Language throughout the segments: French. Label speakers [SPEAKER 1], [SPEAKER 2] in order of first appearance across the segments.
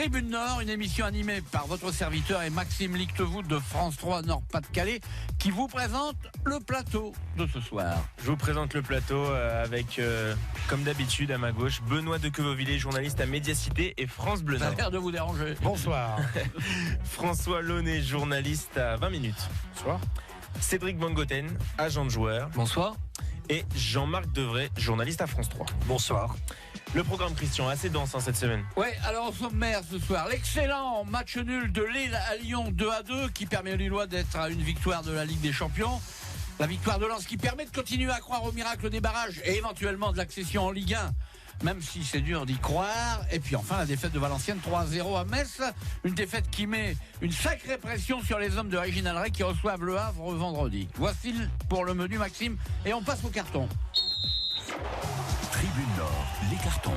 [SPEAKER 1] Tribune Nord, une émission animée par votre serviteur et Maxime Lictevoot de France 3 Nord-Pas-de-Calais qui vous présente le plateau de ce soir.
[SPEAKER 2] Je vous présente le plateau avec, comme d'habitude, à ma gauche, Benoît de Quevauvillers, journaliste à Médiacité et France Bleu
[SPEAKER 1] Ça a
[SPEAKER 2] Nord.
[SPEAKER 1] l'air de vous déranger.
[SPEAKER 3] Bonsoir.
[SPEAKER 2] François Launay, journaliste à 20 minutes.
[SPEAKER 3] Bonsoir.
[SPEAKER 2] Cédric Van Goten, agent de joueur.
[SPEAKER 4] Bonsoir.
[SPEAKER 2] Et Jean-Marc Devray, journaliste à France 3.
[SPEAKER 3] Bonsoir.
[SPEAKER 2] Le programme, Christian, assez dense cette semaine.
[SPEAKER 1] Ouais, alors au sommaire ce soir, l'excellent match nul de Lille à Lyon 2-2 qui permet aux Lillois d'être à une victoire de la Ligue des Champions. La victoire de Lens qui permet de continuer à croire au miracle des barrages et éventuellement de l'accession en Ligue 1, même si c'est dur d'y croire. Et puis enfin la défaite de Valenciennes 3-0 à Metz, une défaite qui met une sacrée pression sur les hommes de Réginald Ray qui reçoivent Le Havre vendredi. Voici pour le menu, Maxime, et on passe au carton.
[SPEAKER 5] Tribune Nord, les cartons.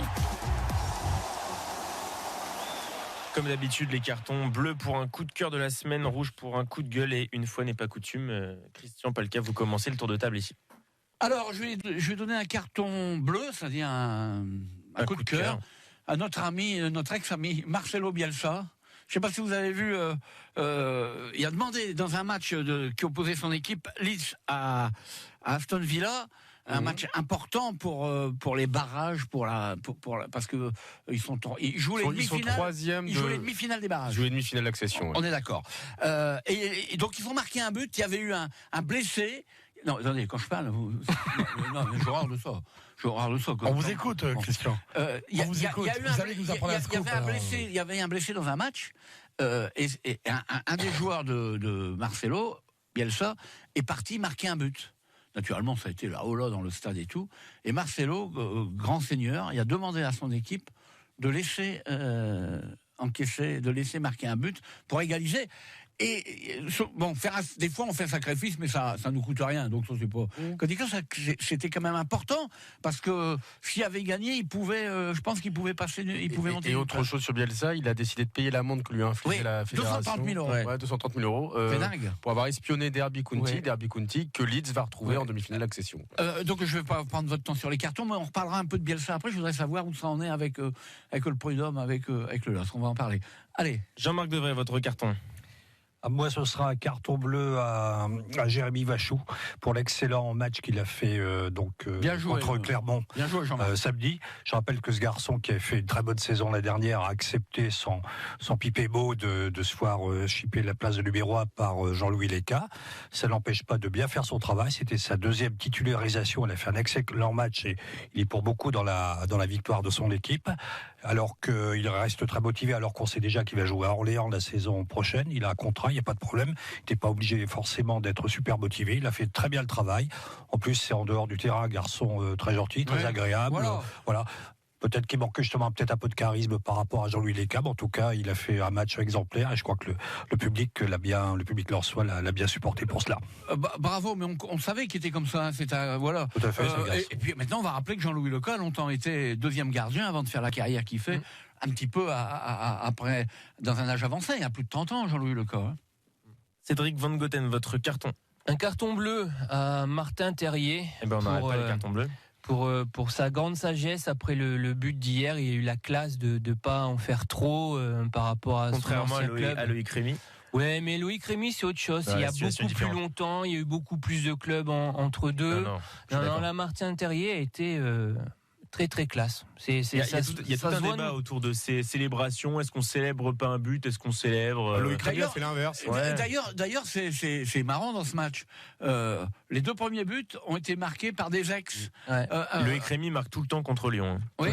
[SPEAKER 2] Comme d'habitude, les cartons bleus pour un coup de cœur de la semaine, rouge pour un coup de gueule et une fois n'est pas coutume, Christian Palka, vous commencez le tour de table ici.
[SPEAKER 1] Alors, je vais donner un carton bleu, c'est-à-dire un coup de cœur à notre ami, notre ex-ami Marcelo Bielsa. Je ne sais pas si vous avez vu, il a demandé dans un match qui opposait son équipe Leeds à Aston Villa, un match important pour les barrages, parce que ils jouent les demi-finales des barrages.
[SPEAKER 3] Ils jouent les demi-finales d'accession. Ouais.
[SPEAKER 1] On est d'accord. Et donc ils ont marqué un but. Il y avait eu un blessé. Non, attendez, quand je parle, non, j'ai horreur de ça.
[SPEAKER 3] On vous écoute, Christian.
[SPEAKER 1] Il y avait un blessé dans un match, et un des joueurs de Marcelo, Bielsa, est parti marquer un but. Naturellement, ça a été la hola dans le stade et tout. Et Marcelo, grand seigneur, il a demandé à son équipe de laisser de laisser marquer un but pour égaliser. Et bon, des fois on fait un sacrifice, mais ça nous coûte rien. Donc ça c'est pas. C'était quand même important parce que s'il avait gagné, il pouvait. Je pense qu'il pouvait passer, il pouvait monter.
[SPEAKER 3] Et autre chose sur Bielsa, il a décidé de payer l'amende que lui a infligée la fédération.
[SPEAKER 1] 230 000 euros.
[SPEAKER 3] Ouais, 230 000 euros.
[SPEAKER 1] C'est dingue.
[SPEAKER 3] Pour avoir espionné Derby County que Leeds va retrouver en demi-finale d'accession.
[SPEAKER 1] Donc je vais pas prendre votre temps sur les cartons, mais on reparlera un peu de Bielsa après. Je voudrais savoir où ça en est avec le Prud'homme, avec le LOSC. On va en parler. Allez.
[SPEAKER 2] Jean-Marc Devray, votre carton.
[SPEAKER 6] Moi, ce sera un carton bleu à Jérémy Vachou pour l'excellent match qu'il a fait contre Clermont samedi. Je rappelle que ce garçon qui a fait une très bonne saison la dernière a accepté sans piper beau de se voir chipper la place de numéro 1 par Jean-Louis Léca. Ça n'empêche pas de bien faire son travail. C'était sa deuxième titularisation. Il a fait un excellent match et il est pour beaucoup dans la victoire de son équipe. Alors qu'il reste très motivé, alors qu'on sait déjà qu'il va jouer à Orléans la saison prochaine. Il a un contrat, il n'y a pas de problème. Il n'était pas obligé forcément d'être super motivé. Il a fait très bien le travail. En plus, c'est en dehors du terrain, un garçon très gentil, très agréable. Voilà. Peut-être qu'il manquait justement un peu de charisme par rapport à Jean-Louis Léca. En tout cas, il a fait un match exemplaire et je crois que le public lorsois l'a bien supporté pour cela.
[SPEAKER 1] Bravo, mais on savait qu'il était comme ça. Voilà.
[SPEAKER 6] Tout à fait.
[SPEAKER 1] Et puis maintenant, on va rappeler que Jean-Louis Léca a longtemps été deuxième gardien avant de faire la carrière qu'il fait. Un petit peu après, dans un âge avancé. Il y a plus de 30 ans, Jean-Louis Léca.
[SPEAKER 2] Cédric Van Goten, votre carton.
[SPEAKER 4] Un carton bleu à Martin Terrier.
[SPEAKER 2] On n'arrête pas le carton bleu.
[SPEAKER 4] Pour sa grande sagesse après le but d'hier, il a eu la classe de pas en faire trop par rapport à
[SPEAKER 2] contrairement
[SPEAKER 4] son club.
[SPEAKER 2] À Loïc Rémy.
[SPEAKER 4] Ouais, mais Loïc Rémy c'est autre chose. Il y a beaucoup plus longtemps, il y a eu beaucoup plus de clubs entre deux. Non, la Martin Terrier a été très très classe. Il y a
[SPEAKER 2] tout un débat autour de ces célébrations. Est-ce qu'on célèbre pas un but? Est-ce qu'on célèbre
[SPEAKER 3] Loïc Rémy a fait l'inverse.
[SPEAKER 1] D'ailleurs, c'est marrant dans ce match. Les deux premiers buts ont été marqués par des ex.
[SPEAKER 2] Loïc Rémy marque tout le temps contre Lyon.
[SPEAKER 1] Oui,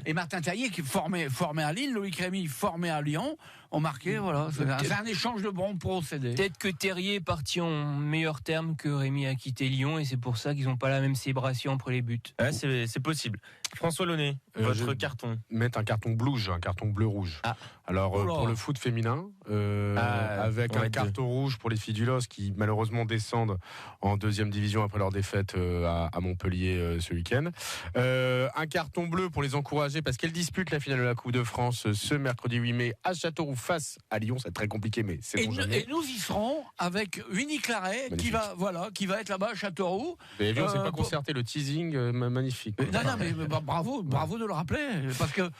[SPEAKER 1] et Martin Terrier qui est formé à Lille, Loïc Rémy formé à Lyon, ont marqué. Voilà, c'est un échange de bons procédés.
[SPEAKER 4] Peut-être que Terrier est parti en meilleur terme que Rémy a quitté Lyon et c'est pour ça qu'ils n'ont pas la même célébration entre les buts.
[SPEAKER 2] Ouais, c'est possible. François Launay, votre carton.
[SPEAKER 3] Mettre un carton bleu-rouge. Alors pour le foot féminin, avec un carton rouge pour les filles du LOSC qui malheureusement descendent en deuxième division après leur défaite à Montpellier ce week-end. Un carton bleu pour les encourager parce qu'elles disputent la finale de la Coupe de France ce mercredi 8 mai à Châteauroux face à Lyon. C'est très compliqué, mais c'est bon jamais.
[SPEAKER 1] Et nous y serons avec Winnie Claret qui va être là-bas à Châteauroux.
[SPEAKER 3] Mais on s'est pas concerté le teasing magnifique.
[SPEAKER 1] Non, mais bravo de le rappeler parce que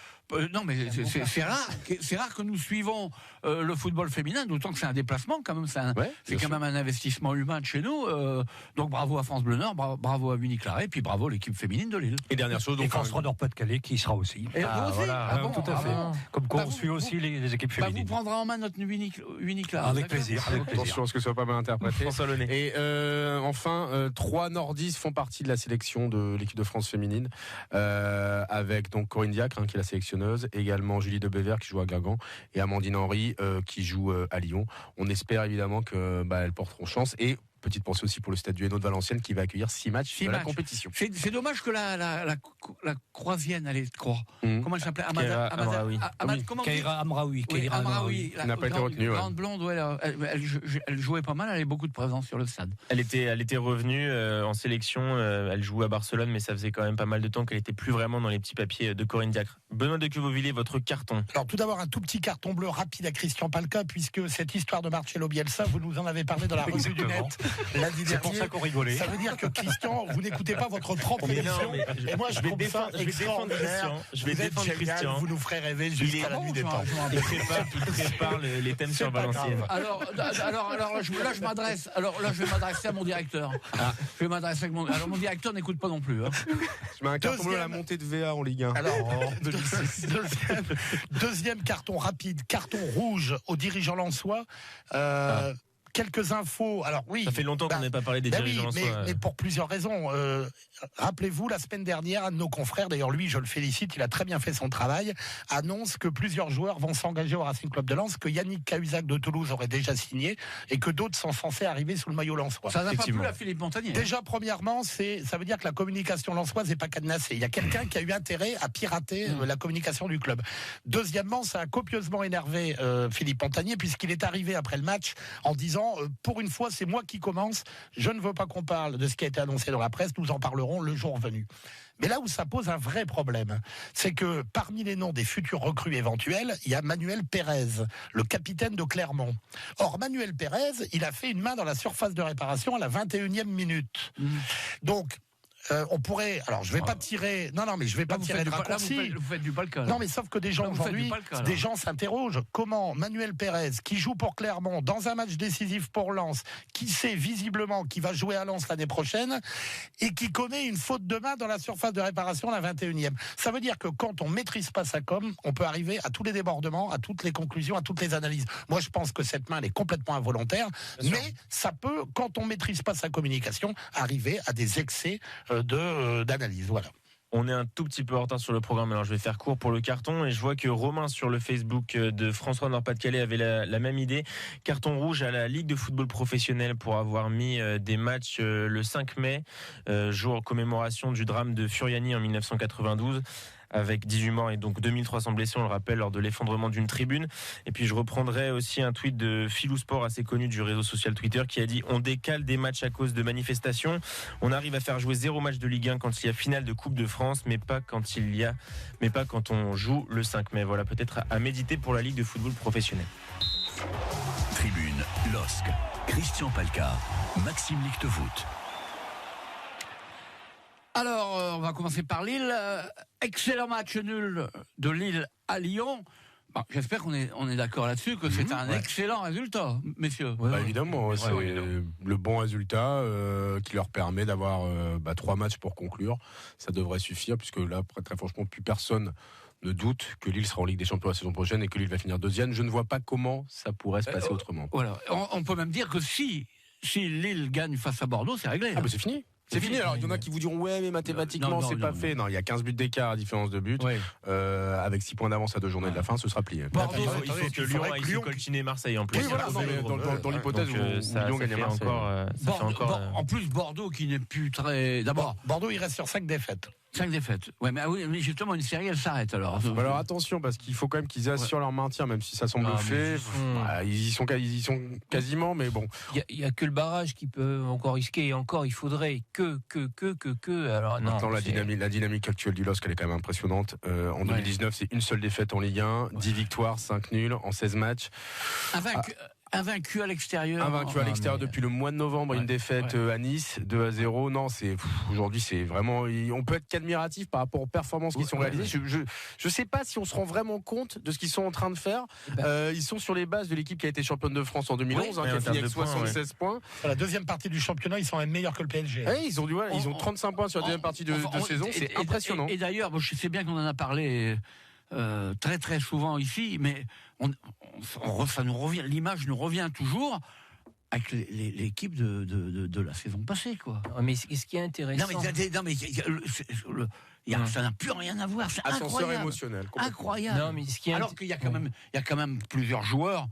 [SPEAKER 1] Non, mais c'est rare que nous suivons le football féminin, d'autant que c'est un déplacement quand même. C'est quand même un investissement humain de chez nous. Donc bravo à France Bleu Nord, bravo à Munich-Laré, puis bravo à l'équipe féminine de Lille.
[SPEAKER 3] Et dernière chose,
[SPEAKER 6] donc France Nord-Pas-de-Calais qui y sera aussi.
[SPEAKER 1] Et voilà,
[SPEAKER 6] bon, tout à fait. Comme quoi on suit aussi les équipes féminines.
[SPEAKER 1] Vous prendrez en main notre Munich-Laré.
[SPEAKER 6] Avec plaisir.
[SPEAKER 3] Attention à ce que ce soit pas mal interprété.
[SPEAKER 2] François Launay.
[SPEAKER 3] Et enfin, 3 nordistes font partie de la sélection de l'équipe de France féminine, avec donc Corinne Diacre, qui est la sélectionneuse, également Julie Debéver qui joue à Guingamp et Amandine Henry qui joue à Lyon. On espère évidemment que elles porteront chance. Et petite pensée aussi pour le Stade du Hainaut de Valenciennes qui va accueillir 6 matchs de la compétition.
[SPEAKER 1] C'est dommage que la Croisienne, elle est Croix. Comment elle s'appelait?
[SPEAKER 6] Kaira Amraoui.
[SPEAKER 1] Qui
[SPEAKER 3] n'a pas été retenue.
[SPEAKER 1] Grande blonde, elle jouait pas mal, elle avait beaucoup de présence sur le stade.
[SPEAKER 2] Elle était revenue en sélection, elle jouait à Barcelone, mais ça faisait quand même pas mal de temps qu'elle était plus vraiment dans les petits papiers de Corinne Diacre. Benoît de Queuvillers, votre carton.
[SPEAKER 5] Alors tout d'abord, un tout petit carton bleu rapide à Christian Palka, puisque cette histoire de Marcelo Bielsa, vous nous en avez parlé dans la revue du net lundi dernier.
[SPEAKER 6] C'est pour ça qu'on rigolait.
[SPEAKER 5] Ça veut dire que Christian, vous n'écoutez pas votre propre émission. Et moi, je vais défendre Christian. Vous nous ferez rêver jusqu'à la nuit des temps.
[SPEAKER 2] Il prépare les thèmes sur Valenciennes.
[SPEAKER 1] Alors là, je vais m'adresser à mon directeur. Je vais m'adresser à mon directeur n'écoute pas non plus.
[SPEAKER 3] Je mets un carton bleu à la montée de VA en Ligue 1.
[SPEAKER 5] Alors, deuxième carton rapide, carton rouge aux dirigeants lensois. Quelques infos. Alors oui.
[SPEAKER 2] Ça fait longtemps qu'on n'a pas parlé des dirigeants.
[SPEAKER 5] Mais pour plusieurs raisons. Rappelez-vous, la semaine dernière, un de nos confrères, d'ailleurs lui, je le félicite, il a très bien fait son travail, annonce que plusieurs joueurs vont s'engager au Racing Club de Lens, que Yannick Cahuzac de Toulouse aurait déjà signé et que d'autres sont censés arriver sous le maillot lensois.
[SPEAKER 1] Ça n'a pas plu à Philippe Montagnier.
[SPEAKER 5] Déjà, premièrement, ça veut dire que la communication lensoise n'est pas cadenassée. Il y a quelqu'un qui a eu intérêt à pirater la communication du club. Deuxièmement, ça a copieusement énervé Philippe Montagnier, puisqu'il est arrivé après le match en disant pour une fois, c'est moi qui commence. Je ne veux pas qu'on parle de ce qui a été annoncé dans la presse. Nous en parlerons le jour venu. Mais là où ça pose un vrai problème, c'est que parmi les noms des futurs recrues éventuels, il y a Manuel Pérez, le capitaine de Clermont. Or, Manuel Pérez, il a fait une main dans la surface de réparation à la 21e minute. Donc, on pourrait. Alors, je vais pas tirer. Non, mais je vais pas tirer de raccourci.
[SPEAKER 1] Vous faites du Balkan.
[SPEAKER 5] Non, mais sauf que des gens aujourd'hui, des gens s'interrogent. Comment Manuel Pérez, qui joue pour Clermont dans un match décisif pour Lens, qui sait visiblement qu'il va jouer à Lens l'année prochaine, et qui commet une faute de main dans la surface de réparation à la 21e. Ça veut dire que quand on maîtrise pas sa com, on peut arriver à tous les débordements, à toutes les conclusions, à toutes les analyses. Moi, je pense que cette main, elle est complètement involontaire, mais ça peut, quand on maîtrise pas sa communication, arriver à des excès d'analyse. Voilà.
[SPEAKER 2] On est un tout petit peu en retard sur le programme, alors je vais faire court pour le carton et je vois que Romain sur le Facebook de François Nord-Pas-de-Calais avait la même idée. Carton rouge à la Ligue de football professionnel pour avoir mis des matchs le 5 mai, jour commémoration du drame de Furiani en 1992. Avec 18 morts et donc 2300 blessés, on le rappelle, lors de l'effondrement d'une tribune. Et puis je reprendrai aussi un tweet de Philou Sport, assez connu du réseau social Twitter, qui a dit « On décale des matchs à cause de manifestations. On arrive à faire jouer 0 match de Ligue 1 quand il y a finale de Coupe de France, mais pas quand on joue le 5 mai. » Voilà, peut-être à méditer pour la Ligue de football professionnel.
[SPEAKER 7] Tribune, LOSC, Christian Palka, Maxime Lichtevoet.
[SPEAKER 1] Alors, on va commencer par Lille. Excellent match nul de Lille à Lyon. Bon, j'espère qu'on est d'accord là-dessus, que c'est un excellent résultat, messieurs.
[SPEAKER 3] Évidemment, c'est le bon résultat qui leur permet d'avoir 3 matchs pour conclure. Ça devrait suffire, puisque là, très franchement, plus personne ne doute que Lille sera en Ligue des Champions la saison prochaine et que Lille va finir deuxième. Je ne vois pas comment ça pourrait se passer autrement.
[SPEAKER 1] Voilà. On peut même dire que si Lille gagne face à Bordeaux, c'est réglé.
[SPEAKER 3] Ah, c'est fini. C'est fini. Alors, il y en a qui vous diront mais mathématiquement, c'est pas fait. Non, il y a 15 buts d'écart à différence de buts. Avec 6 points d'avance à 2 journées de la fin, ce sera plié.
[SPEAKER 2] Bordeaux, il faut que Lyon aille se coltiner Marseille en plus.
[SPEAKER 3] Dans l'hypothèse où Lyon gagne
[SPEAKER 1] encore. En plus, Bordeaux qui n'est plus très. D'abord,
[SPEAKER 5] Bordeaux, il reste sur 5 défaites.
[SPEAKER 1] 5 défaites. Ouais, mais justement, une série, elle s'arrête alors.
[SPEAKER 3] Alors attention, parce qu'il faut quand même qu'ils assurent leur maintien, même si ça semble fait. Ils y sont quasiment, mais bon.
[SPEAKER 4] Il y a que le barrage qui peut encore risquer, et encore, il faudrait que. Alors, non.
[SPEAKER 3] Maintenant, la dynamique actuelle du LOSC, elle est quand même impressionnante. En 2019, c'est une seule défaite en Ligue 1, 10 victoires, 5 nuls en 16 matchs.
[SPEAKER 1] Invaincu à l'extérieur.
[SPEAKER 3] Invaincu à l'extérieur depuis le mois de novembre, une défaite à Nice, 2-0. Non, aujourd'hui, c'est vraiment. On peut être qu'admiratif par rapport aux performances qui sont réalisées. Je sais pas si on se rend vraiment compte de ce qu'ils sont en train de faire. Ils sont sur les bases de l'équipe qui a été championne de France en 2011, qui a fini avec 76 points.
[SPEAKER 5] Sur la deuxième partie du championnat, ils sont même meilleurs que le PSG.
[SPEAKER 3] Ils ont 35 points sur la deuxième partie de saison. C'est impressionnant.
[SPEAKER 1] Et d'ailleurs, je sais bien qu'on en a parlé très très souvent ici, mais ça nous revient, l'image nous revient toujours avec l'équipe de la saison passée, quoi.
[SPEAKER 4] Mais ce qui est intéressant,
[SPEAKER 1] ça n'a plus rien à voir. C'est
[SPEAKER 3] ascenseur émotionnel,
[SPEAKER 1] incroyable.
[SPEAKER 4] Non, mais
[SPEAKER 1] alors qu'il y a quand même plusieurs joueurs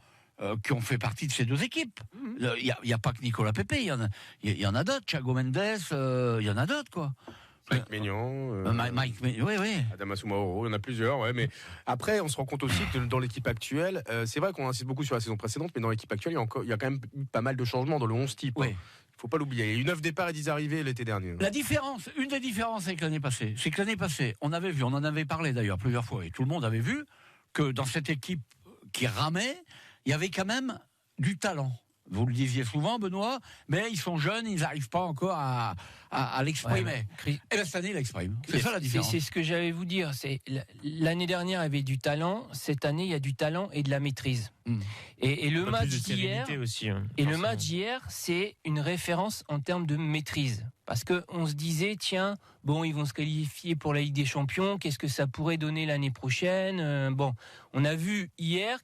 [SPEAKER 1] qui ont fait partie de ces deux équipes. Il y a pas que Nicolas Pepe, il y en a d'autres. Thiago Mendes, il y en a d'autres, quoi.
[SPEAKER 3] Mike Maignan,
[SPEAKER 1] oui.
[SPEAKER 3] Adama Soumaoro, il y en a plusieurs, mais après on se rend compte aussi que dans l'équipe actuelle, c'est vrai qu'on insiste beaucoup sur la saison précédente, mais dans l'équipe actuelle, il y a quand même eu pas mal de changements dans le 11 type.
[SPEAKER 1] Oui.
[SPEAKER 3] Faut pas l'oublier. Il y a eu 9 départs et 10 arrivées l'été dernier.
[SPEAKER 1] Une des différences avec l'année passée, c'est que l'année passée, on en avait parlé d'ailleurs plusieurs fois, et tout le monde avait vu que dans cette équipe qui ramait, il y avait quand même du talent. Vous le disiez souvent, Benoît, mais ils sont jeunes, ils n'arrivent pas encore à l'exprimer. Et bien cette année, ils l'expriment. C'est ça la différence.
[SPEAKER 4] C'est ce que j'allais vous dire. L'année dernière, il y avait du talent. Cette année, il y a du talent et de la maîtrise. Et le match d'hier, le match d'hier, c'est une référence en termes de maîtrise. Parce qu'on se disait, tiens, ils vont se qualifier pour la Ligue des Champions. Qu'est-ce que ça pourrait donner l'année prochaine ? On a vu hier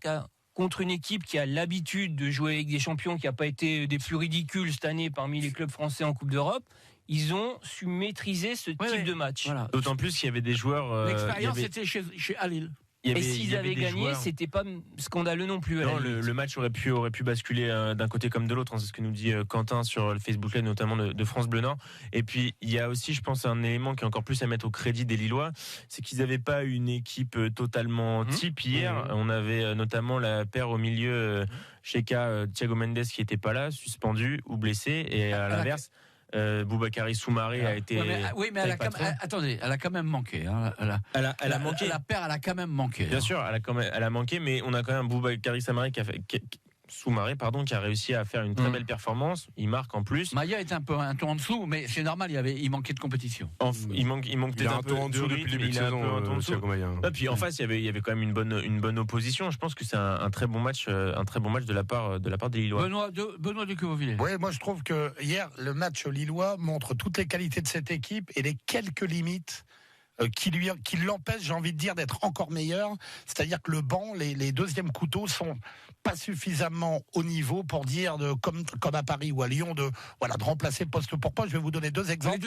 [SPEAKER 4] contre une équipe qui a l'habitude de jouer avec des champions, qui n'a pas été des plus ridicules cette année parmi les clubs français en Coupe d'Europe, ils ont su maîtriser ce type de match.
[SPEAKER 2] Voilà. D'autant plus qu'il y avait des joueurs...
[SPEAKER 1] L'expérience était chez Lille.
[SPEAKER 4] Et s'ils avaient gagné, c'était pas scandaleux non plus.
[SPEAKER 2] Non, le match aurait pu basculer d'un côté comme de l'autre. C'est ce que nous dit Quentin sur le Facebook Live, notamment de France Bleu Nord. Et puis il y a aussi, je pense, un élément qui est encore plus à mettre au crédit des Lillois, c'est qu'ils n'avaient pas une équipe totalement type hier. On avait notamment la paire au milieu, Cheka, Thiago Mendes qui n'était pas là, suspendu ou blessé, et à l'inverse. Boubakary Soumaré a été.
[SPEAKER 1] Mais elle a quand même manqué. Elle a manqué. La paire, elle a quand même manqué.
[SPEAKER 2] Bien sûr, elle a manqué, mais on a quand même Boubakary Soumaré qui a réussi à faire une très belle performance. Il marque en plus.
[SPEAKER 1] Maya est un ton en dessous, mais c'est normal, il manquait de compétition.
[SPEAKER 2] Il manque peut-être un peu en dessous depuis le début de saison. Et puis en face, il y avait quand même une bonne opposition. Je pense que c'est un très bon match de la part des Lillois.
[SPEAKER 1] Benoît de Quevauvillers.
[SPEAKER 5] Oui, moi je trouve que hier le match lillois montre toutes les qualités de cette équipe et les quelques limites qui l'empêche, j'ai envie de dire, d'être encore meilleur. C'est-à-dire que le banc, les deuxièmes couteaux sont pas suffisamment au niveau pour dire, comme à Paris ou à Lyon, de remplacer poste pour poste. Je vais vous donner deux exemples.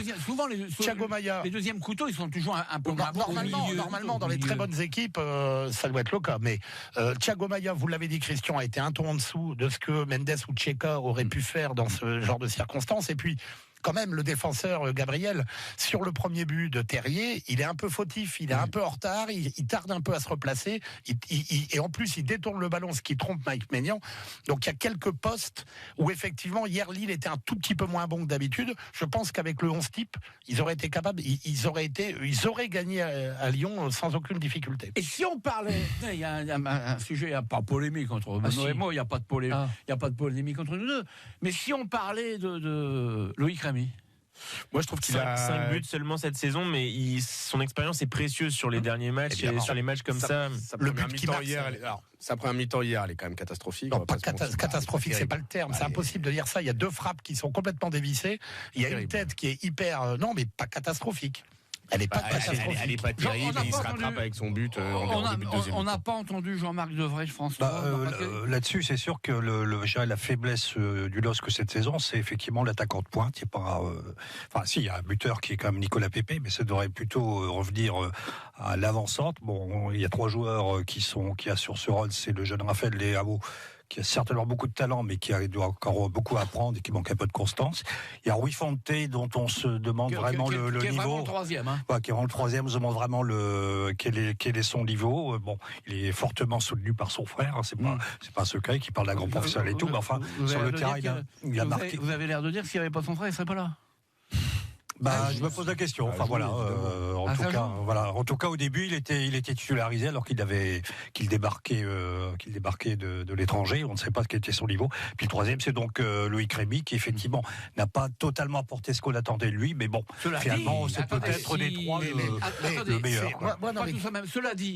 [SPEAKER 1] Thiago Maia. Les deuxièmes couteaux, ils sont toujours un peu
[SPEAKER 5] normalement, dans les très bonnes équipes, ça doit être le cas. Mais Thiago Maia, vous l'avez dit, Christian, a été un ton en dessous de ce que Mendes ou Cheka auraient pu faire dans ce genre de circonstances. Et puis, quand même, le défenseur Gabriel, sur le premier but de Terrier, il est un peu fautif, il est un peu en retard, il tarde un peu à se replacer, et en plus, il détourne le ballon, ce qui trompe Mike Maignan. Donc, il y a quelques postes où, effectivement, hier, Lille était un tout petit peu moins bon que d'habitude. Je pense qu'avec le 11 type, ils auraient été capables, ils auraient gagné à Lyon sans aucune difficulté.
[SPEAKER 1] Et si on parlait, il y a un sujet, il n'y a pas de polémique entre Benoît et moi, il n'y a pas de polémique entre nous deux, mais si on parlait de Loïc Rémy.
[SPEAKER 3] Moi, je trouve qu'il a
[SPEAKER 2] 5 buts seulement cette saison, mais son expérience est précieuse sur les derniers matchs et sur les matchs comme ça.
[SPEAKER 3] Le but qui marque hier, sa première mi-temps hier, elle est quand même catastrophique.
[SPEAKER 5] Non, pas catastrophique, c'est pas le terme. C'est impossible de dire ça. Il y a deux frappes qui sont complètement dévissées. Il y a une tête qui est hyper, non, mais pas catastrophique. Elle n'est pas catastrophique.
[SPEAKER 3] Elle n'est pas terrible, il se rattrape avec son but.
[SPEAKER 1] On n'a pas entendu Jean-Marc Devray, François.
[SPEAKER 6] Là-dessus, c'est sûr que la faiblesse du LOSC cette saison, c'est effectivement l'attaquant de pointe. Il y a un buteur qui est quand même Nicolas Pepe, mais ça devrait plutôt revenir à l'avancante. Bon, il y a 3 joueurs qui assurent ce rôle. C'est le jeune Raphaël Leao, qui a certainement beaucoup de talent, mais qui doit encore beaucoup apprendre et qui manque un peu de constance. Il y a Rui Fonte, dont on se demande vraiment le niveau.
[SPEAKER 1] Qui est vraiment le troisième.
[SPEAKER 6] Qui est vraiment le troisième, on se demande vraiment quel est son niveau. Bon, il est fortement soutenu par son frère, c'est pas un secret, qui parle d'un grand professionnel et tout, mais enfin, sur le terrain, il a marqué.
[SPEAKER 1] Vous avez l'air de dire que s'il n'y avait pas son frère, il ne serait pas là.
[SPEAKER 6] Je me pose la question. Enfin voilà. En tout cas, au début, il était titularisé alors qu'il débarquait de l'étranger. On ne sait pas ce qu'était son niveau. Puis le troisième, c'est donc Loïc Rémy qui effectivement n'a pas totalement apporté ce qu'on attendait de lui, mais bon, finalement, c'est peut-être des trois le meilleur.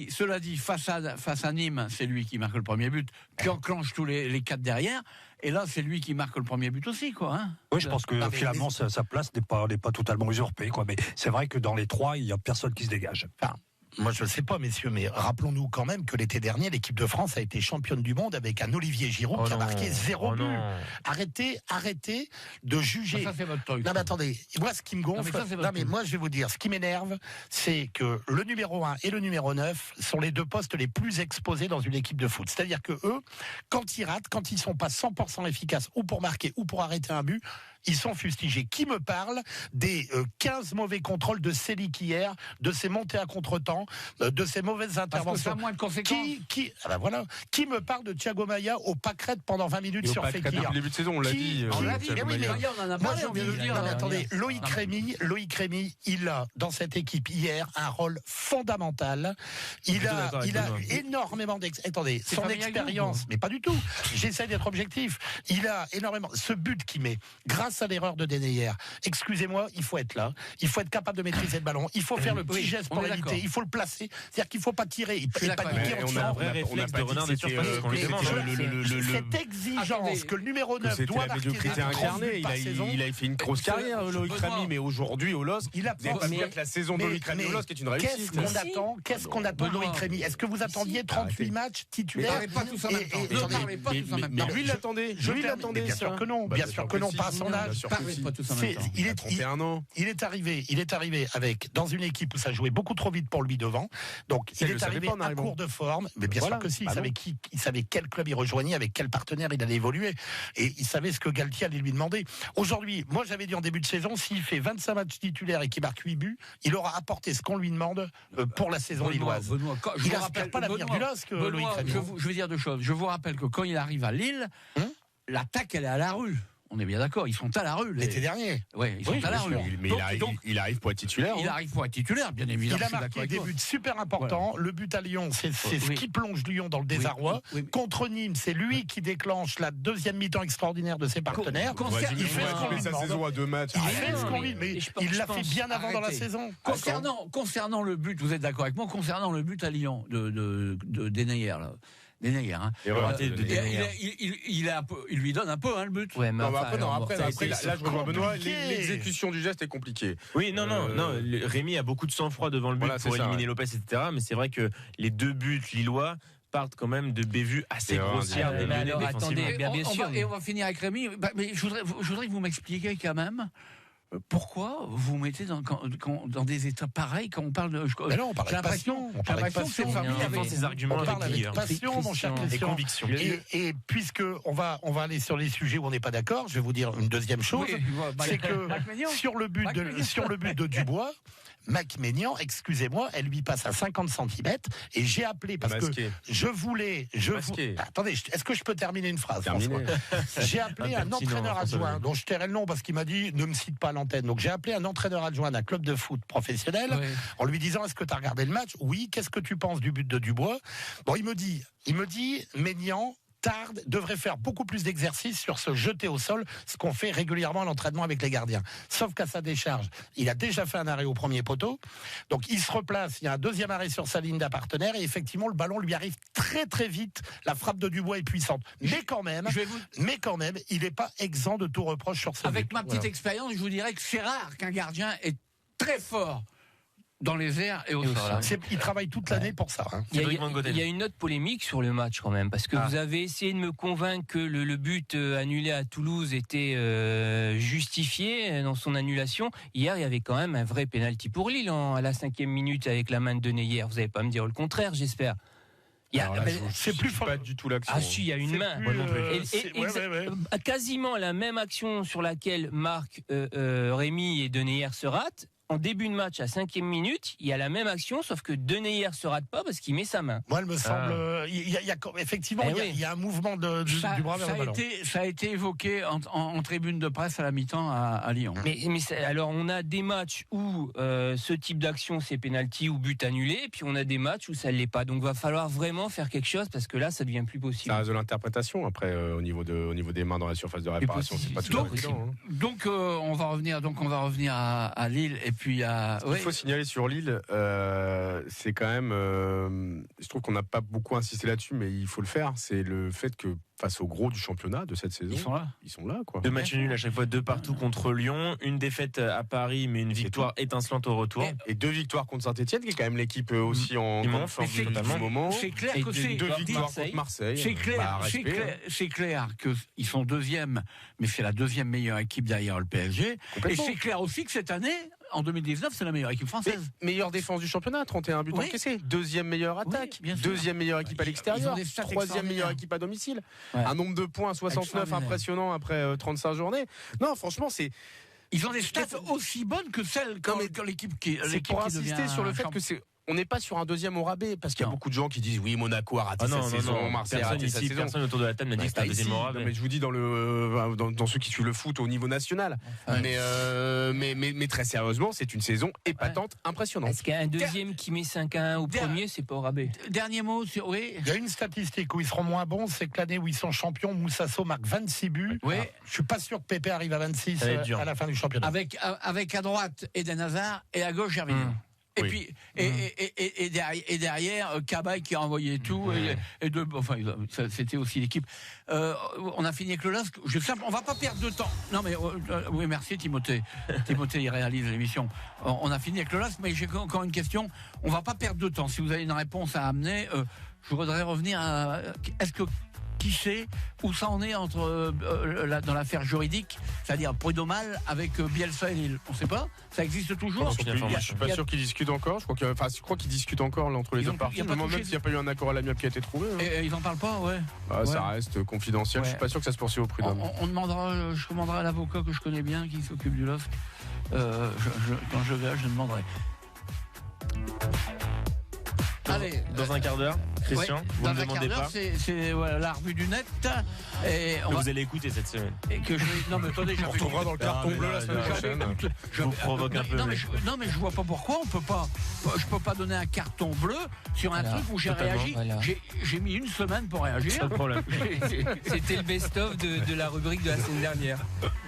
[SPEAKER 1] Cela dit, face à Nîmes, c'est lui qui marque le premier but, qui enclenche tous les quatre derrière. Et là, c'est lui qui marque le premier but aussi, quoi. Hein.
[SPEAKER 6] Oui, je pense que finalement, sa place n'est pas totalement usurpée, quoi. Mais c'est vrai que dans les trois, il n'y a personne qui se dégage.
[SPEAKER 5] Enfin, moi, je ne sais pas, messieurs, mais rappelons-nous quand même que l'été dernier, l'équipe de France a été championne du monde avec un Olivier Giroud qui a marqué 0 but. Arrêtez de juger.
[SPEAKER 1] Ça, c'est votre truc.
[SPEAKER 5] Non, mais attendez, moi, ce qui me gonfle, moi, je vais vous dire, ce qui m'énerve, c'est que le numéro 1 et le numéro 9 sont les deux postes les plus exposés dans une équipe de foot. C'est-à-dire que eux, quand ils ratent, quand ils sont pas 100% efficaces, ou pour marquer, ou pour arrêter un but, ils sont fustigés. Qui me parle des 15 mauvais contrôles de Selic hier, de ses montées à contre-temps, de ses mauvaises interventions?
[SPEAKER 1] Moins de conséquences.
[SPEAKER 5] Qui me parle de Thiago Maia au pâquerette pendant 20 minutes sur Fekir?
[SPEAKER 3] Au début de saison, on l'a dit.
[SPEAKER 1] On en a parlé, on vient de le dire.
[SPEAKER 5] Attendez, Loïc Rémy, il a, dans cette équipe hier, un rôle fondamental. Il a énormément Attendez, son expérience, mais pas du tout. J'essaie d'être objectif. Il a énormément. Ce but qu'il met, grâce à l'erreur de Denayer, excusez-moi, il faut être là, il faut être capable de maîtriser le ballon, il faut faire le petit geste pour éviter, il faut le placer, c'est-à-dire qu'il ne faut pas tirer, il ne faut pas niquer en tirant.
[SPEAKER 2] On a un vrai réflexe de renard des surfaces, qu'on lui demande.
[SPEAKER 5] Cette exigence que le numéro 9 doit marquer
[SPEAKER 3] il a fait une grosse carrière, Loïc Rémy, mais aujourd'hui, au LOSC, il a pas dire que la saison de Loïc Rémy au LOSC est une réussite.
[SPEAKER 5] Qu'est-ce qu'on attend de Loïc Rémy? Est-ce que vous attendiez 38 matchs titulaires?
[SPEAKER 1] Ne parlez pas tous en même temps.
[SPEAKER 3] Mais lui, il l'attendait.
[SPEAKER 5] Bien sûr que non, pas à son âge. Il est arrivé avec dans une équipe où ça jouait beaucoup trop vite pour lui devant. Donc il est arrivé à court de forme. Mais bien sûr que si, il savait quel club il rejoignait, avec quel partenaire il allait évoluer, et il savait ce que Galtier allait lui demander. Aujourd'hui, moi j'avais dit en début de saison, s'il fait 25 matchs titulaires et qu'il marque 8 buts, il aura apporté ce qu'on lui demande pour la saison lilloise. Il ne rappelle pas l'avenir du LOSC, Loïc Rémy.
[SPEAKER 1] Je veux dire deux choses. Je vous rappelle que quand il arrive à Lille, l'attaque elle est à la rue. On est bien d'accord, ils sont à la rue.
[SPEAKER 5] L'été dernier.
[SPEAKER 1] Oui, ils sont à la rue.
[SPEAKER 3] Mais il arrive pour être titulaire.
[SPEAKER 1] Il arrive pour être titulaire, bien évidemment.
[SPEAKER 5] Il a marqué des buts super importants. Voilà. Le but à Lyon, c'est ce qui plonge Lyon dans le désarroi. Contre Nîmes, c'est lui qui déclenche la deuxième mi-temps extraordinaire de ses partenaires.
[SPEAKER 3] Il fait sa saison à 2 matchs.
[SPEAKER 5] Il fait ce qu'on lui mais il l'a fait bien avant dans la saison.
[SPEAKER 1] Concernant le but, vous êtes d'accord avec moi, concernant le but à Lyon de Denayer, là. Denayer, hein. Il lui donne un peu le but.
[SPEAKER 3] Ouais, mais après, là, je rejoins Benoît. L'exécution du geste est compliquée.
[SPEAKER 2] Oui, non. Rémy a beaucoup de sang-froid devant le but pour éliminer Lopez, etc. Mais c'est vrai que les 2 buts lillois partent quand même de bévues assez grossières des Lyonnais défensivement.
[SPEAKER 1] Bien sûr. Et on va finir avec Rémy. Mais je voudrais que vous m'expliquiez quand même. Pourquoi vous mettez dans des états pareils quand on parle de...
[SPEAKER 5] on parle avec passion.
[SPEAKER 2] On parle avec passion. Ces arguments,
[SPEAKER 5] on parle avec passion, mon cher Christian.
[SPEAKER 2] Et conviction.
[SPEAKER 5] Et puisque on va aller sur les sujets où on n'est pas d'accord, je vais vous dire une deuxième chose. C'est que sur le but de Dubois, Mac-Ménian, excusez-moi, elle lui passe à 50 cm et j'ai appelé parce que je voulais... Attendez, est-ce que je peux terminer une phrase, François? J'ai appelé un entraîneur adjoint dont je tairai le nom parce qu'il m'a dit ne me cite pas à l'antenne. Donc j'ai appelé un entraîneur adjoint d'un club de foot professionnel en lui disant est-ce que tu as regardé le match? Oui, qu'est-ce que tu penses du but de Dubois? Bon, il me dit Ménian devrait faire beaucoup plus d'exercices sur se jeter au sol, ce qu'on fait régulièrement à l'entraînement avec les gardiens. Sauf qu'à sa décharge, il a déjà fait un arrêt au premier poteau, donc il se replace, il y a un deuxième arrêt sur sa ligne d'un partenaire, et effectivement le ballon lui arrive très très vite, la frappe de Dubois est puissante. Mais quand même, il n'est pas exempt de tout reproche sur ce but.
[SPEAKER 1] Avec ma petite expérience, je vous dirais que c'est rare qu'un gardien est très fort dans les airs et au sol.
[SPEAKER 5] Il travaille toute l'année pour ça.
[SPEAKER 4] Il y a une note polémique sur le match quand même, parce que vous avez essayé de me convaincre que le but annulé à Toulouse était justifié dans son annulation. Hier, il y avait quand même un vrai pénalty pour Lille à la 5e minute avec la main de Denayer. Vous n'allez pas me dire le contraire, j'espère.
[SPEAKER 3] C'est plus pas du tout l'action.
[SPEAKER 4] Ah si, il y a une main. Quasiment la même action sur laquelle Marc, Rémy et Denayer se ratent. en début de match, à 5e minute, il y a la même action, sauf que Denayer se rate pas parce qu'il met sa main.
[SPEAKER 5] Moi, elle me semble. Effectivement, il y a un mouvement du bras vers le ballon.
[SPEAKER 1] Ça a été évoqué en tribune de presse à la mi-temps à Lyon.
[SPEAKER 4] Mais alors, on a des matchs où ce type d'action, c'est pénalty ou but annulé, et puis on a des matchs où ça ne l'est pas. Donc, il va falloir vraiment faire quelque chose parce que là, ça devient plus possible.
[SPEAKER 3] Ça reste de l'interprétation après au niveau des mains dans la surface de réparation, c'est pas toujours évident.
[SPEAKER 1] Donc, on va revenir à Lille et puis à.
[SPEAKER 3] Il faut signaler sur Lille, c'est quand même. Je trouve qu'on n'a pas beaucoup insisté là-dessus, mais il faut le faire. C'est le fait que face au gros du championnat de cette saison, ils sont là, quoi.
[SPEAKER 2] 2 matchs nuls à chaque fois, 2 partout contre Lyon, une défaite à Paris, mais une victoire étincelante au retour.
[SPEAKER 3] Et 2 victoires contre Saint-Etienne, qui est quand même l'équipe aussi en forme du moment.
[SPEAKER 1] C'est clair que c'est
[SPEAKER 3] 2 victoires contre Marseille.
[SPEAKER 1] C'est clair qu'ils sont 2e, mais c'est la 2e meilleure équipe derrière le PSG. Et c'est clair aussi que cette année, en 2019, c'est la meilleure équipe française.
[SPEAKER 3] Meilleure défense du championnat, 31 buts encaissés. 2e meilleure attaque. 2e meilleure équipe à l'extérieur. 3e meilleure équipe à domicile. Ouais. Un nombre de points, 69, impressionnant après 35 journées. Non, franchement,
[SPEAKER 1] ils ont des stats aussi bonnes que celles que l'équipe qui.
[SPEAKER 3] C'est pour insister sur le fait que on n'est pas sur un 2e au rabais, parce qu'il y a beaucoup de gens qui disent oui, Monaco a raté cette saison, Marseille a raté cette saison.
[SPEAKER 2] Personne autour de la table n'a dit que c'était un 2e au rabais.
[SPEAKER 3] Mais je vous dis dans ceux qui suivent le foot au niveau national. Mais très sérieusement, c'est une saison épatante, impressionnante.
[SPEAKER 4] Est-ce qu'il y a un 2e qui met 5-1 au premier, c'est pas au rabais?
[SPEAKER 1] Dernier mot sur. Oui.
[SPEAKER 5] Il y a une statistique où ils seront moins bons, c'est que l'année où ils sont champions, Moussasso marque 26 buts.
[SPEAKER 1] Oui.
[SPEAKER 5] Je suis pas sûr que Pépé arrive à 26 à la fin du championnat.
[SPEAKER 1] Avec à droite Eden Hazard et à gauche Gervinho. Et puis et derrière Cabaye qui a envoyé tout c'était aussi l'équipe. On a fini avec le LOSC. On va pas perdre de temps. Non mais oui, merci Timothée. Timothée il réalise l'émission. On a fini avec le LOSC, mais j'ai encore une question. On va pas perdre de temps. Si vous avez une réponse à amener, je voudrais revenir à qui sait où ça en est dans l'affaire juridique, c'est-à-dire prud'homal avec Bielsa et Lille. On ne sait pas. Ça existe toujours.
[SPEAKER 3] Je suis pas sûr qu'ils discutent encore. Je crois qu'ils discutent encore entre les deux parties. Même s'il n'y a pas eu un accord à l'amiable qui a été trouvé.
[SPEAKER 1] Et ils n'en parlent pas,
[SPEAKER 3] Ça reste confidentiel. Je suis pas sûr que ça se poursuive au prud'homme.
[SPEAKER 1] Je demanderai à l'avocat que je connais bien qui s'occupe du LOSC. Quand je vais, je demanderai.
[SPEAKER 2] Allez, dans un quart d'heure, Christian, vous ne me demandez pas.
[SPEAKER 1] C'est la revue du net. Et
[SPEAKER 2] vous allez écouter cette semaine.
[SPEAKER 1] Et que non mais attendez,
[SPEAKER 3] on retrouvera dans le carton bleu la semaine prochaine.
[SPEAKER 2] Je vous provoque un peu.
[SPEAKER 1] Non mais je vois pas pourquoi je peux pas donner un carton bleu sur un truc où j'ai réagi. Voilà. J'ai mis une semaine pour réagir.
[SPEAKER 2] Pas de problème.
[SPEAKER 4] C'était le best-of de la rubrique de la semaine dernière.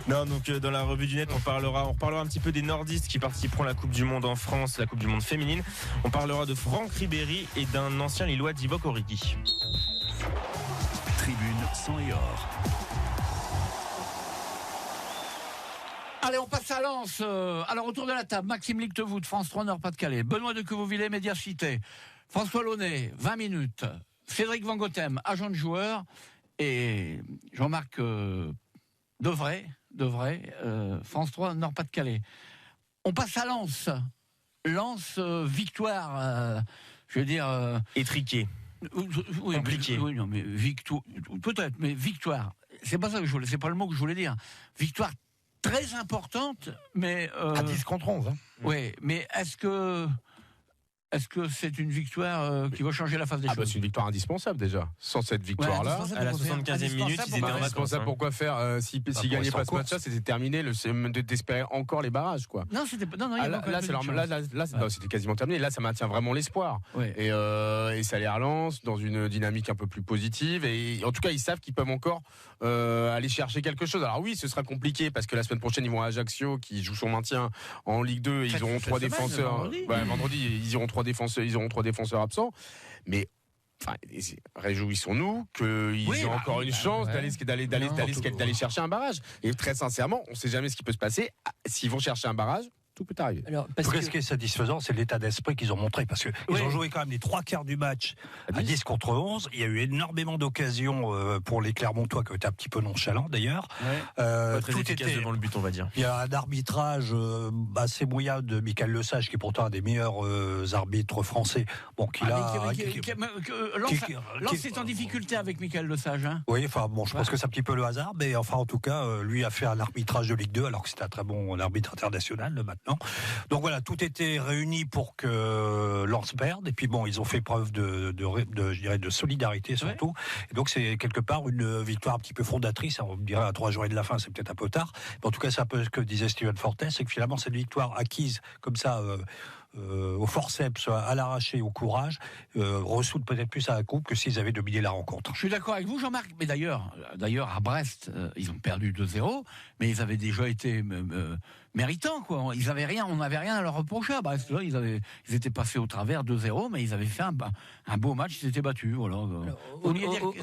[SPEAKER 2] Non, donc dans la revue du net, on reparlera un petit peu des nordistes qui participeront à la Coupe du Monde en France, la Coupe du Monde féminine. On parlera de Franck Ribéry et d'un ancien Lillois, Divock Origi.
[SPEAKER 7] Tribune sang et or.
[SPEAKER 1] Allez, on passe à Lens. Alors, autour de la table, Maxime Lictevout, France 3 Nord-Pas-de-Calais, Benoît de Quevauvillers, Médias-Cité, François Launay, 20 minutes, Cédric Van Gothème, agent de joueur, et Jean-Marc Devray, France 3 Nord-Pas-de-Calais. On passe à Lens. Lens, victoire, je veux dire...
[SPEAKER 2] étriqué.
[SPEAKER 1] Oui, compliqué. Oui, non, mais victoire, peut-être, mais victoire. C'est pas ça que c'est pas le mot que je voulais dire. Victoire très importante, mais
[SPEAKER 5] à 10 contre 11.
[SPEAKER 1] Oui, mais est-ce que c'est une victoire qui va changer la face des choses?
[SPEAKER 3] C'est une victoire indispensable déjà. Sans cette victoire-là,
[SPEAKER 2] à la 75e minute, ils étaient
[SPEAKER 3] indispensables. Pourquoi faire s'ils gagnaient pas ce match-là, c'était terminé. D'espérer encore les barrages, quoi.
[SPEAKER 1] Non, c'était pas. Non,
[SPEAKER 3] là, c'était quasiment terminé. Là, ça maintient vraiment l'espoir.
[SPEAKER 1] Ouais.
[SPEAKER 3] Et ça les relance dans une dynamique un peu plus positive. Et en tout cas, ils savent qu'ils peuvent encore aller chercher quelque chose. Alors oui, ce sera compliqué parce que la semaine prochaine, ils vont à Ajaccio, qui joue son maintien en Ligue 2. Ils auront 3 défenseurs. Vendredi, ils auront 3 défenseurs absents, mais réjouissons-nous qu'ils ont encore une chance d'aller chercher un barrage. Et très sincèrement, on ne sait jamais ce qui peut se passer. S'ils vont chercher un barrage, tout peut arriver.
[SPEAKER 6] Alors, ce qui est satisfaisant, c'est l'état d'esprit qu'ils ont montré, parce qu'ils ont joué quand même les 3 quarts du match à 10 contre 11. Il y a eu énormément d'occasions pour les Clermontois qui ont été un petit peu nonchalants d'ailleurs.
[SPEAKER 2] Pas très efficace devant le but, on va dire.
[SPEAKER 6] Il y a un arbitrage assez mouillard de Michael Lesage, qui est pourtant un des meilleurs arbitres français. Bon,
[SPEAKER 1] Lens est en difficulté avec Michael Lesage. Hein.
[SPEAKER 6] Oui, je pense que c'est un petit peu le hasard, mais en tout cas, lui a fait un arbitrage de Ligue 2, alors que c'est un très bon arbitre international maintenant. Non. Donc voilà, tout était réuni pour que Lens perde. Et puis bon, ils ont fait preuve je dirais, de solidarité surtout. Ouais. Et donc c'est quelque part une victoire un petit peu fondatrice. On me dirait à 3 journées de la fin, c'est peut-être un peu tard. Mais en tout cas, c'est un peu ce que disait Steven Fortes, c'est que finalement cette victoire acquise comme ça. Au forceps, à l'arraché, au courage, ressoudent peut-être plus à la coupe que s'ils avaient dominé la rencontre.
[SPEAKER 1] Je suis d'accord avec vous, Jean-Marc. Mais d'ailleurs à Brest, ils ont perdu 2-0, mais ils avaient déjà été méritants, quoi. Ils avaient rien, on n'avait rien à leur reprocher à Brest. Là, ils étaient passés au travers 2-0, mais ils avaient fait un beau match, ils étaient battus. Voilà.
[SPEAKER 4] Au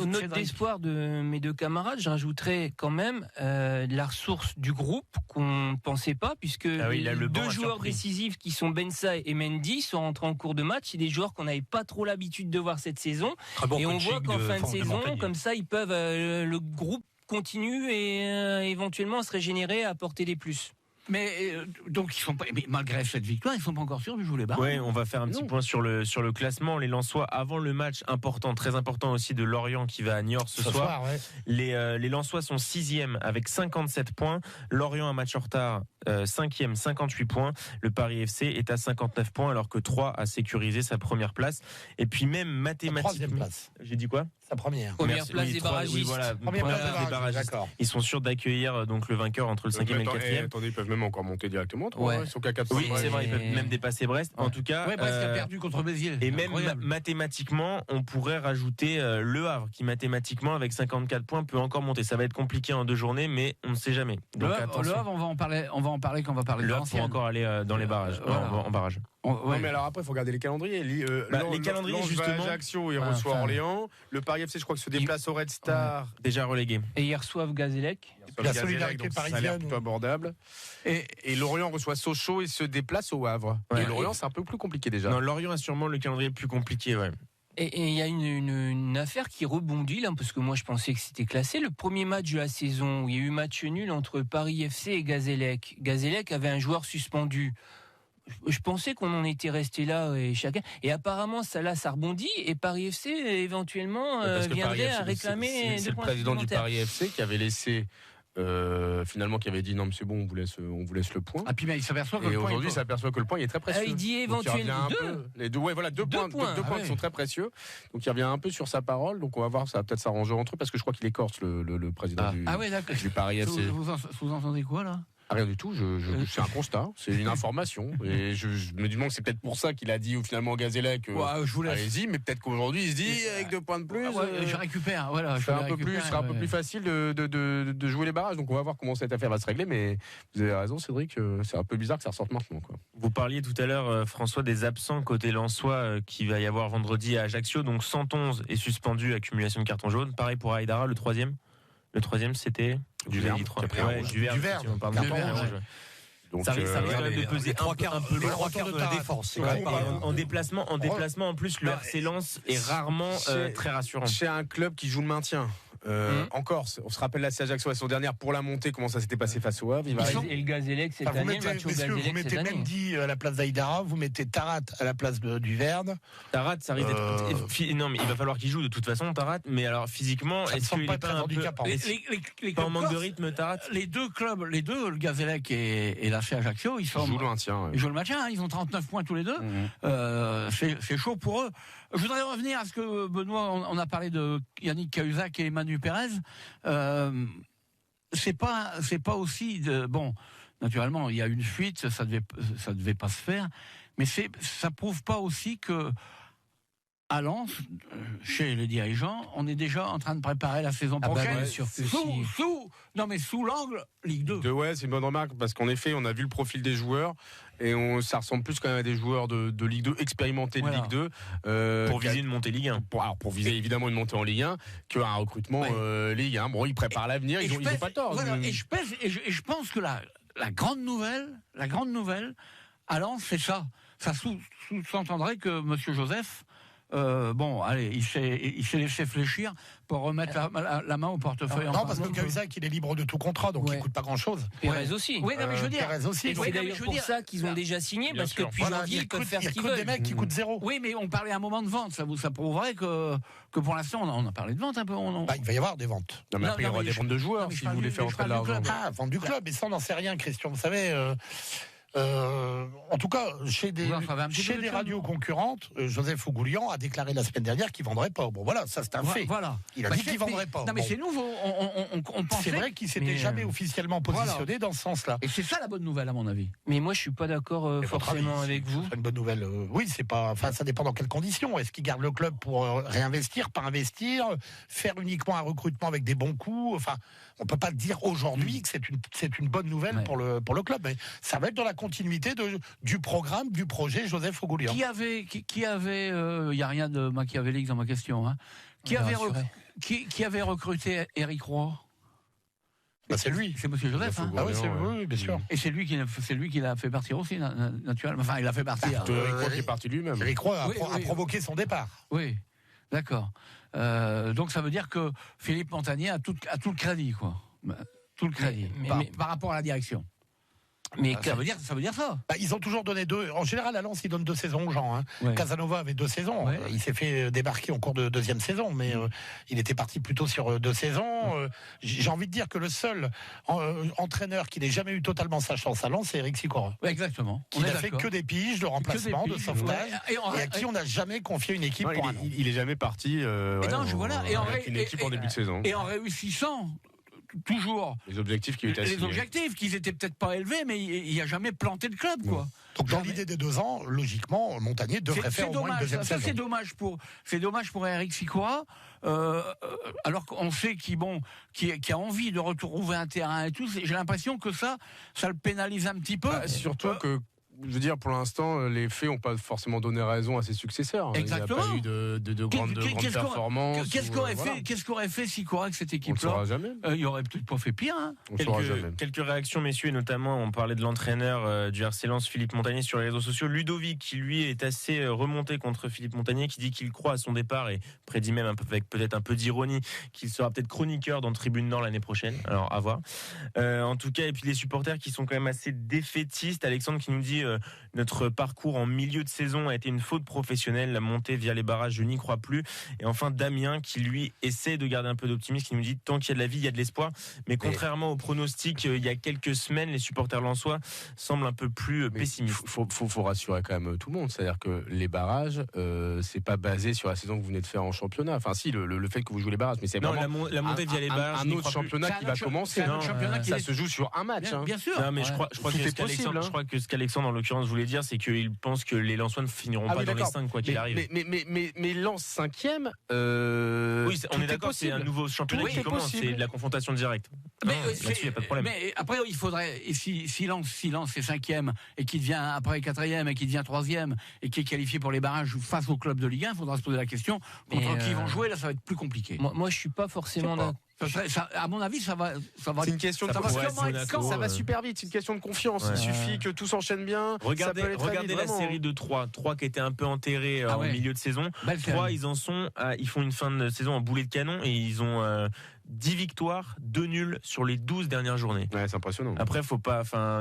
[SPEAKER 4] note d'espoir de mes 2 camarades, je rajouterais quand même la ressource du groupe qu'on ne pensait pas, puisque les 2 joueurs décisifs qui sont Bensa et Mendy sont rentrés en cours de match. C'est des joueurs qu'on n'avait pas trop l'habitude de voir cette saison. Et on voit qu'en fin de saison, comme ça, ils peuvent le groupe continue et éventuellement se régénérer, apporter des plus.
[SPEAKER 1] Mais donc ils sont pas, mais malgré cette victoire, ils sont pas encore sûrs de jouer les barres.
[SPEAKER 2] Oui, on va faire un petit point sur le classement. Les Lensois, avant le match important, très important aussi de Lorient qui va à Niort ce soir. Ouais. Les Lensois sont 6e avec 57 points. Lorient, un match en retard, 5e, 58 points. Le Paris FC est à 59 points alors que 3 a sécurisé sa première place. Et puis même mathématiquement.
[SPEAKER 5] 3e place.
[SPEAKER 2] J'ai dit quoi?
[SPEAKER 5] Sa première.
[SPEAKER 4] Première place des barragistes.
[SPEAKER 2] Oui, voilà,
[SPEAKER 5] première place des barragistes.
[SPEAKER 2] Ils sont sûrs d'accueillir donc le vainqueur entre le 5e et le 4e.
[SPEAKER 3] Attendez, ils peuvent même encore monter directement.
[SPEAKER 2] Ouais.
[SPEAKER 3] Ils sont qu'à 4
[SPEAKER 2] oui, c'est vrai, ils peuvent même dépasser Brest. En tout cas,
[SPEAKER 1] Brest a perdu contre Béziers.
[SPEAKER 2] Et même mathématiquement, on pourrait rajouter Le Havre, qui mathématiquement avec 54 points peut encore monter. Ça va être compliqué en 2 journées, mais on ne sait jamais. Donc
[SPEAKER 1] le Havre, on va en parler quand on va parler de
[SPEAKER 2] Le Havre pour encore aller dans les barrages, en barrage.
[SPEAKER 3] Non, mais alors après, il faut regarder les calendriers.
[SPEAKER 2] Les calendriers, justement.
[SPEAKER 3] Ajaccio, il reçoit Orléans. Le Paris FC, je crois que se déplace au Red Star.
[SPEAKER 2] Déjà relégué.
[SPEAKER 4] Et ils reçoivent Gazélec.
[SPEAKER 5] La solidarité parisienne.
[SPEAKER 3] Ça a l'air plutôt abordable. Et Lorient reçoit Sochaux et se déplace au Havre. Ouais. Et Lorient, c'est un peu plus compliqué déjà.
[SPEAKER 2] Non, Lorient a sûrement le calendrier le plus compliqué, ouais.
[SPEAKER 4] Et il y a une affaire qui rebondit là, parce que moi je pensais que c'était classé. Le premier match de la saison où il y a eu match nul entre Paris FC et Gazélec. Gazélec avait un joueur suspendu. Je pensais qu'on en était resté là et chacun. Et apparemment, ça rebondit et Paris FC éventuellement viendrait à réclamer.
[SPEAKER 3] C'est le président du Paris FC qui avait laissé. Finalement, qui avait dit non, mais c'est bon, on vous laisse le point.
[SPEAKER 1] Ah, puis mais il s'aperçoit que le point.
[SPEAKER 3] Et aujourd'hui, il s'aperçoit que le point il est très précieux.
[SPEAKER 4] Il dit éventuellement
[SPEAKER 3] 2. Deux points qui sont très précieux. Donc il revient un peu sur sa parole. Donc on va voir, ça va peut-être s'arranger entre eux parce que je crois qu'il écorce le président du Paris FC.
[SPEAKER 1] Vous entendez quoi là?
[SPEAKER 3] Rien du tout, c'est un constat, c'est une information. Et je me demande que c'est peut-être pour ça qu'il a dit finalement au Gazélec allez-y, mais peut-être qu'aujourd'hui il se dit avec 2 points de plus.
[SPEAKER 1] Je récupère, voilà.
[SPEAKER 3] Ce sera un peu plus facile de jouer les barrages. Donc on va voir comment cette affaire va se régler. Mais vous avez raison, Cédric, c'est un peu bizarre que ça ressorte maintenant, quoi.
[SPEAKER 2] Vous parliez tout à l'heure, François, des absents côté lensois qui va y avoir vendredi à Ajaccio. Donc 111 est suspendu, accumulation de cartons jaunes. Pareil pour Aïdara, le troisième. Le 3e, c'était
[SPEAKER 3] du Verne.
[SPEAKER 2] Du Verne.
[SPEAKER 3] Donc
[SPEAKER 2] ça risque de peser un peu
[SPEAKER 6] les 3 quarts de la défense.
[SPEAKER 2] En déplacement, en plus, le RC Lens est rarement très rassurant.
[SPEAKER 3] Chez un club qui joue le maintien. En Corse, on se rappelle la Ajaccio la saison dernière pour la montée, comment ça s'était passé face au Havre.
[SPEAKER 4] Et le Gazélec cette année,
[SPEAKER 5] vous mettez Mendy à la place d'Aïdara, vous mettez Tarat à la place du Verne.
[SPEAKER 2] Tarat, ça risque d'être. Non, mais il va falloir qu'il joue de toute façon, Tarat. Mais alors physiquement, est-ce qu'il est pas un peu en manque de rythme, Tarat?
[SPEAKER 1] Les deux clubs, le Gazélec et la Ajaccio, ils jouent le maintien. Ils ont 39 points tous les deux. C'est chaud pour eux. Je voudrais revenir à ce que Benoît, on a parlé de Yannick Cahuzac et Manu Pérez. C'est pas aussi bon. Naturellement, il y a une fuite, ça devait pas se faire, mais ça prouve pas aussi que à Lens, chez les dirigeants, on est déjà en train de préparer la saison prochaine. Sous l'angle Ligue 2.
[SPEAKER 3] Ouais, c'est une bonne remarque parce qu'en effet, on a vu le profil des joueurs et ça ressemble plus quand même à des joueurs de Ligue 2 expérimentés de Ligue 2
[SPEAKER 2] pour viser une montée Ligue 1.
[SPEAKER 3] Pour viser évidemment une montée en Ligue 1 qu'un recrutement Ligue 1. Bon, ils préparent l'avenir, ils ont pas tort.
[SPEAKER 1] Voilà, et je pense que la grande nouvelle à Lens, c'est ça. Ça sous-entendrait que Monsieur Joseph il s'est laissé fléchir pour remettre la main au portefeuille.
[SPEAKER 5] Non, parce que Cahuzac, il est libre de tout contrat, donc il coûte pas grand-chose.
[SPEAKER 4] Pérez aussi.
[SPEAKER 1] Oui, non, mais je veux dire.
[SPEAKER 5] Pérez aussi.
[SPEAKER 4] C'est d'ailleurs pour ça qu'ils ont déjà signé, parce que depuis janvier, ils peuvent faire ce qu'ils veulent.
[SPEAKER 5] Des mecs qui coûtent 0.
[SPEAKER 1] Oui, mais on parlait à un moment de vente. Ça prouverait que pour l'instant, on a parlé de vente un peu.
[SPEAKER 5] Il va y avoir des ventes.
[SPEAKER 3] Non, mais après, il y aura des ventes de joueurs si vous voulez faire entrer de l'argent.
[SPEAKER 5] Vente du club. Et ça, on n'en sait rien, Christian. Vous savez. En tout cas, chez des radios concurrentes, Joseph Ougoulian a déclaré la semaine dernière qu'il ne vendrait pas. Bon, voilà, ça c'est un fait.
[SPEAKER 1] Voilà.
[SPEAKER 5] Il a dit qu'il ne vendrait pas.
[SPEAKER 1] Non, mais c'est nouveau. On pensait.
[SPEAKER 5] C'est vrai qu'il ne s'était jamais officiellement positionné dans ce sens-là.
[SPEAKER 1] Et c'est ça la bonne nouvelle, à mon avis.
[SPEAKER 4] Mais moi, je ne suis pas d'accord forcément avec vous.
[SPEAKER 5] C'est une bonne nouvelle. Oui, c'est pas. Enfin, ça dépend dans quelles conditions. Est-ce qu'il garde le club pour réinvestir, pas investir, faire uniquement un recrutement avec des bons coups? Enfin, on ne peut pas dire aujourd'hui que c'est une bonne nouvelle pour le club. Mais ça va être dans la continuité du programme, du projet Joseph Ougoulian.
[SPEAKER 1] Qui avait, il n'y a rien de machiavélique dans ma question, hein. Qui avait recruté Éric Roy?
[SPEAKER 5] C'est lui.
[SPEAKER 1] C'est monsieur Joseph, hein.
[SPEAKER 5] Ah oui, bien sûr.
[SPEAKER 1] Et c'est lui qui l'a fait partir aussi, naturellement. Enfin, il l'a fait partir.
[SPEAKER 3] Éric Roy qui est parti lui-même.
[SPEAKER 5] Éric Roy a provoqué son départ.
[SPEAKER 1] Oui, d'accord. Donc ça veut dire que Philippe Montagnier a tout le crédit, quoi. Tout le crédit, par rapport à la direction. Mais ça veut dire ça.
[SPEAKER 5] Ils ont toujours donné 2. En général, à Lens, ils donnent 2 saisons aux gens. Hein. Ouais. Casanova avait 2 saisons. Ouais. Il s'est fait débarquer en cours de 2e saison, mais il était parti plutôt sur 2 saisons. J'ai envie de dire que le seul entraîneur qui n'ait jamais eu totalement sa chance à Lens, c'est Eric Sicora.
[SPEAKER 1] Ouais, exactement.
[SPEAKER 5] Qui n'a fait que des piges de remplacement, de sauvetage, et à qui on n'a jamais confié une équipe pour un an.
[SPEAKER 3] Il est jamais parti avec une équipe en début de saison.
[SPEAKER 1] Et en réussissant toujours
[SPEAKER 3] les objectifs qui étaient assignés.
[SPEAKER 1] Les objectifs qui étaient peut-être pas élevés, mais il n'y a jamais planté de club, quoi.
[SPEAKER 5] Donc dans l'idée des 2 ans, logiquement, Montagnier devrait faire au moins une 2e saison.
[SPEAKER 1] C'est dommage pour Eric Sicora, alors qu'on sait qu'il a envie de retrouver un terrain et tout. J'ai l'impression que ça le pénalise un petit peu.
[SPEAKER 3] Surtout que, je veux dire, pour l'instant, les faits n'ont pas forcément donné raison à ses successeurs.
[SPEAKER 1] Exactement.
[SPEAKER 3] Il n'y a pas eu de grandes performances.
[SPEAKER 1] Qu'est-ce qu'aurait fait Sicora avec cette équipe-là?
[SPEAKER 3] On ne saura jamais.
[SPEAKER 1] Il aurait peut-être pas fait pire. Hein.
[SPEAKER 2] Quelques réactions, messieurs, et notamment, on parlait de l'entraîneur du RC Lens, Philippe Montagnier, sur les réseaux sociaux. Ludovic, qui lui est assez remonté contre Philippe Montagnier, qui dit qu'il croit à son départ et prédit même avec peut-être un peu d'ironie qu'il sera peut-être chroniqueur dans Tribune Nord l'année prochaine. Alors, à voir. En tout cas, et puis les supporters qui sont quand même assez défaitistes. Alexandre qui nous dit notre parcours en milieu de saison a été une faute professionnelle, la montée via les barrages, je n'y crois plus. Et enfin Damien qui lui essaie de garder un peu d'optimisme, qui nous dit tant qu'il y a de la vie, il y a de l'espoir. Mais contrairement aux pronostics il y a quelques semaines, les supporters lensois semblent un peu plus pessimistes.
[SPEAKER 3] Faut rassurer quand même tout le monde, c'est-à-dire que les barrages, c'est pas basé sur la saison que vous venez de faire en championnat. Enfin si, le fait que vous jouez les barrages, mais c'est vraiment
[SPEAKER 2] la montée via les barrages,
[SPEAKER 3] un autre championnat qui va commencer. Ça se joue sur un match.
[SPEAKER 1] Bien sûr.
[SPEAKER 2] Non, mais je crois que ce qu'Alexandre en l'occurrence voulait dire, c'est qu'il pense que les Lensois ne finiront pas dans les 5 quoi qu'il arrive.
[SPEAKER 3] Mais Lens 5e,
[SPEAKER 2] oui, on est d'accord, c'est un nouveau championnat qui commence, c'est de la confrontation directe. Là-dessus, il n'y a pas de problème.
[SPEAKER 1] Mais après, il faudrait, si Lens est 5e et qui devient après 4e et qui devient 3e et qui est qualifié pour les barrages face au club de Ligue 1, il faudra se poser la question contre qui ils vont jouer. Là, ça va être plus compliqué.
[SPEAKER 4] Moi, je suis pas forcément d'accord.
[SPEAKER 1] À mon avis, ça va.
[SPEAKER 3] C'est une question ça va super vite. C'est une question de confiance. Ouais. Il suffit que tout s'enchaîne bien.
[SPEAKER 2] Regardez la série de 3 qui était un peu enterrée en milieu de saison. 3, ils font une fin de saison en boulet de canon et ils ont 10 victoires, 2 nuls sur les 12 dernières journées.
[SPEAKER 3] Ouais, c'est impressionnant.
[SPEAKER 2] Après,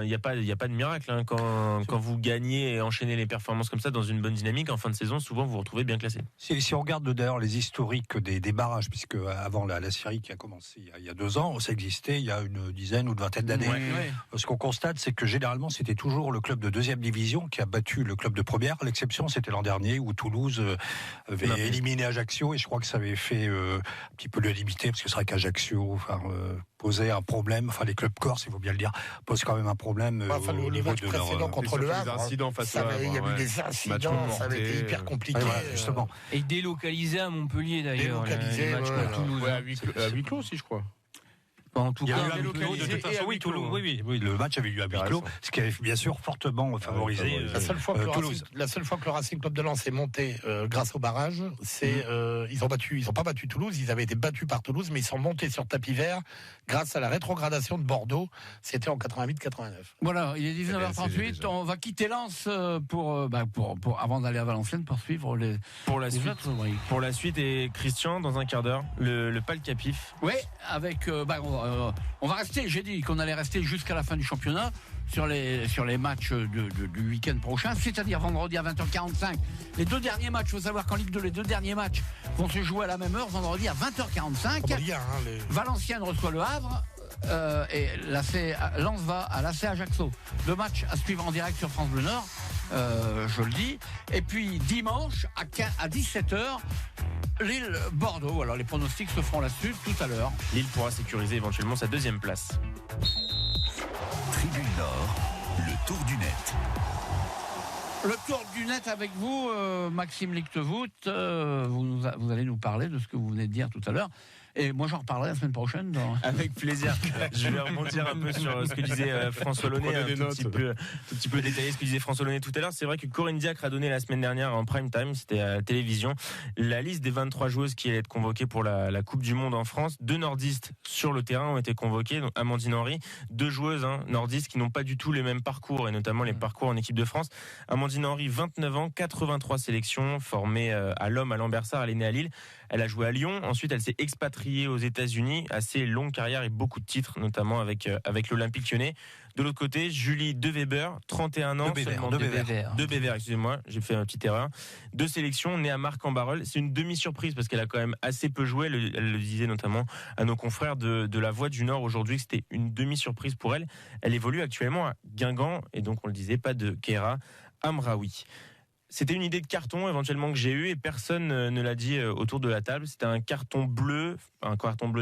[SPEAKER 2] il y a pas de miracle hein. Quand vous gagnez et enchaînez les performances comme ça dans une bonne dynamique en fin de saison, souvent vous vous retrouvez bien classé.
[SPEAKER 6] Si on regarde d'ailleurs les historiques des barrages, puisque avant la série qui a commencé il y a 2 ans, ça existait il y a une dizaine ou une vingtaine d'années. Ouais. Ce qu'on constate, c'est que généralement c'était toujours le club de 2e division qui a battu le club de première. L'exception, c'était l'an dernier où Toulouse avait éliminé Ajaccio, et je crois que ça avait fait un petit peu le limiter, parce que c'est vrai qu'Ajaccio posait un problème, les clubs corses, il faut bien le dire, posent quand même un problème au niveau de leur...
[SPEAKER 5] contre le Havre, il y a eu des incidents, ça avait été hyper compliqué.
[SPEAKER 6] Justement.
[SPEAKER 4] Et délocalisé à Montpellier d'ailleurs.
[SPEAKER 5] Délocalisé,
[SPEAKER 3] à huis clos aussi, je crois.
[SPEAKER 6] En tout cas, oui, le match avait lieu à huis clos, ce qui avait bien sûr fortement favorisé
[SPEAKER 5] la seule fois que le Racing Club de Lens est monté grâce au barrage, c'est ils ont pas battu Toulouse, ils avaient été battus par Toulouse, mais ils sont montés sur tapis vert grâce à la rétrogradation de Bordeaux. C'était en 88-89.
[SPEAKER 1] Voilà, il est 19h38, on va quitter Lens pour avant d'aller à Valenciennes pour suivre
[SPEAKER 2] pour la suite. Et Christian, dans un quart d'heure, le Pal Capif.
[SPEAKER 1] Oui, avec on va rester, j'ai dit qu'on allait rester jusqu'à la fin du championnat sur les matchs du week-end prochain, c'est-à-dire vendredi à 20h45. Les 2 derniers matchs, il faut savoir qu'en Ligue 2, les 2 derniers matchs vont se jouer à la même heure, vendredi à 20h45. Valenciennes reçoit le Havre, et Lens va à l'AC Ajaccio. 2 matchs à suivre en direct sur France Bleu Nord, je le dis. Et puis dimanche à 17h, Lille-Bordeaux. Voilà, les pronostics se feront là-dessus tout à l'heure.
[SPEAKER 2] Lille pourra sécuriser éventuellement sa 2e place.
[SPEAKER 7] Tribune Nord, le tour du net.
[SPEAKER 1] Le tour du net avec vous, Maxime Lichtevoet. Vous allez nous parler de ce que vous venez de dire tout à l'heure. Et moi, j'en reparlerai la semaine prochaine.
[SPEAKER 2] Avec plaisir. Je vais rebondir un peu sur ce que disait François Launay, un tout petit peu détaillé ce que disait François Launay tout à l'heure. C'est vrai que Corinne Diacre a donné la semaine dernière en prime time, c'était à la télévision, la liste des 23 joueuses qui allaient être convoquées pour la Coupe du Monde en France. 2 nordistes sur le terrain ont été convoquées, donc Amandine Henry, 2 joueuses nordistes qui n'ont pas du tout les mêmes parcours, et notamment les parcours en équipe de France. Amandine Henry, 29 ans, 83 sélections, formée à l'Homme, à Lambersart, elle est née à Lille. Elle a joué à Lyon, ensuite elle s'est expatriée aux États-Unis, assez longue carrière et beaucoup de titres, notamment avec l'Olympique Lyonnais. De l'autre côté, Julie De Weber, 31 ans, De Bever, excusez-moi, j'ai fait une petite erreur. 2 sélections, née à Marc-en-Barœul. C'est une demi-surprise parce qu'elle a quand même assez peu joué. Elle le disait notamment à nos confrères de La Voix du Nord aujourd'hui que c'était une demi-surprise pour elle. Elle évolue actuellement à Guingamp et donc on le disait, pas de Keira Amraoui. C'était une idée de carton éventuellement que j'ai eue et personne ne l'a dit autour de la table. C'était un carton bleu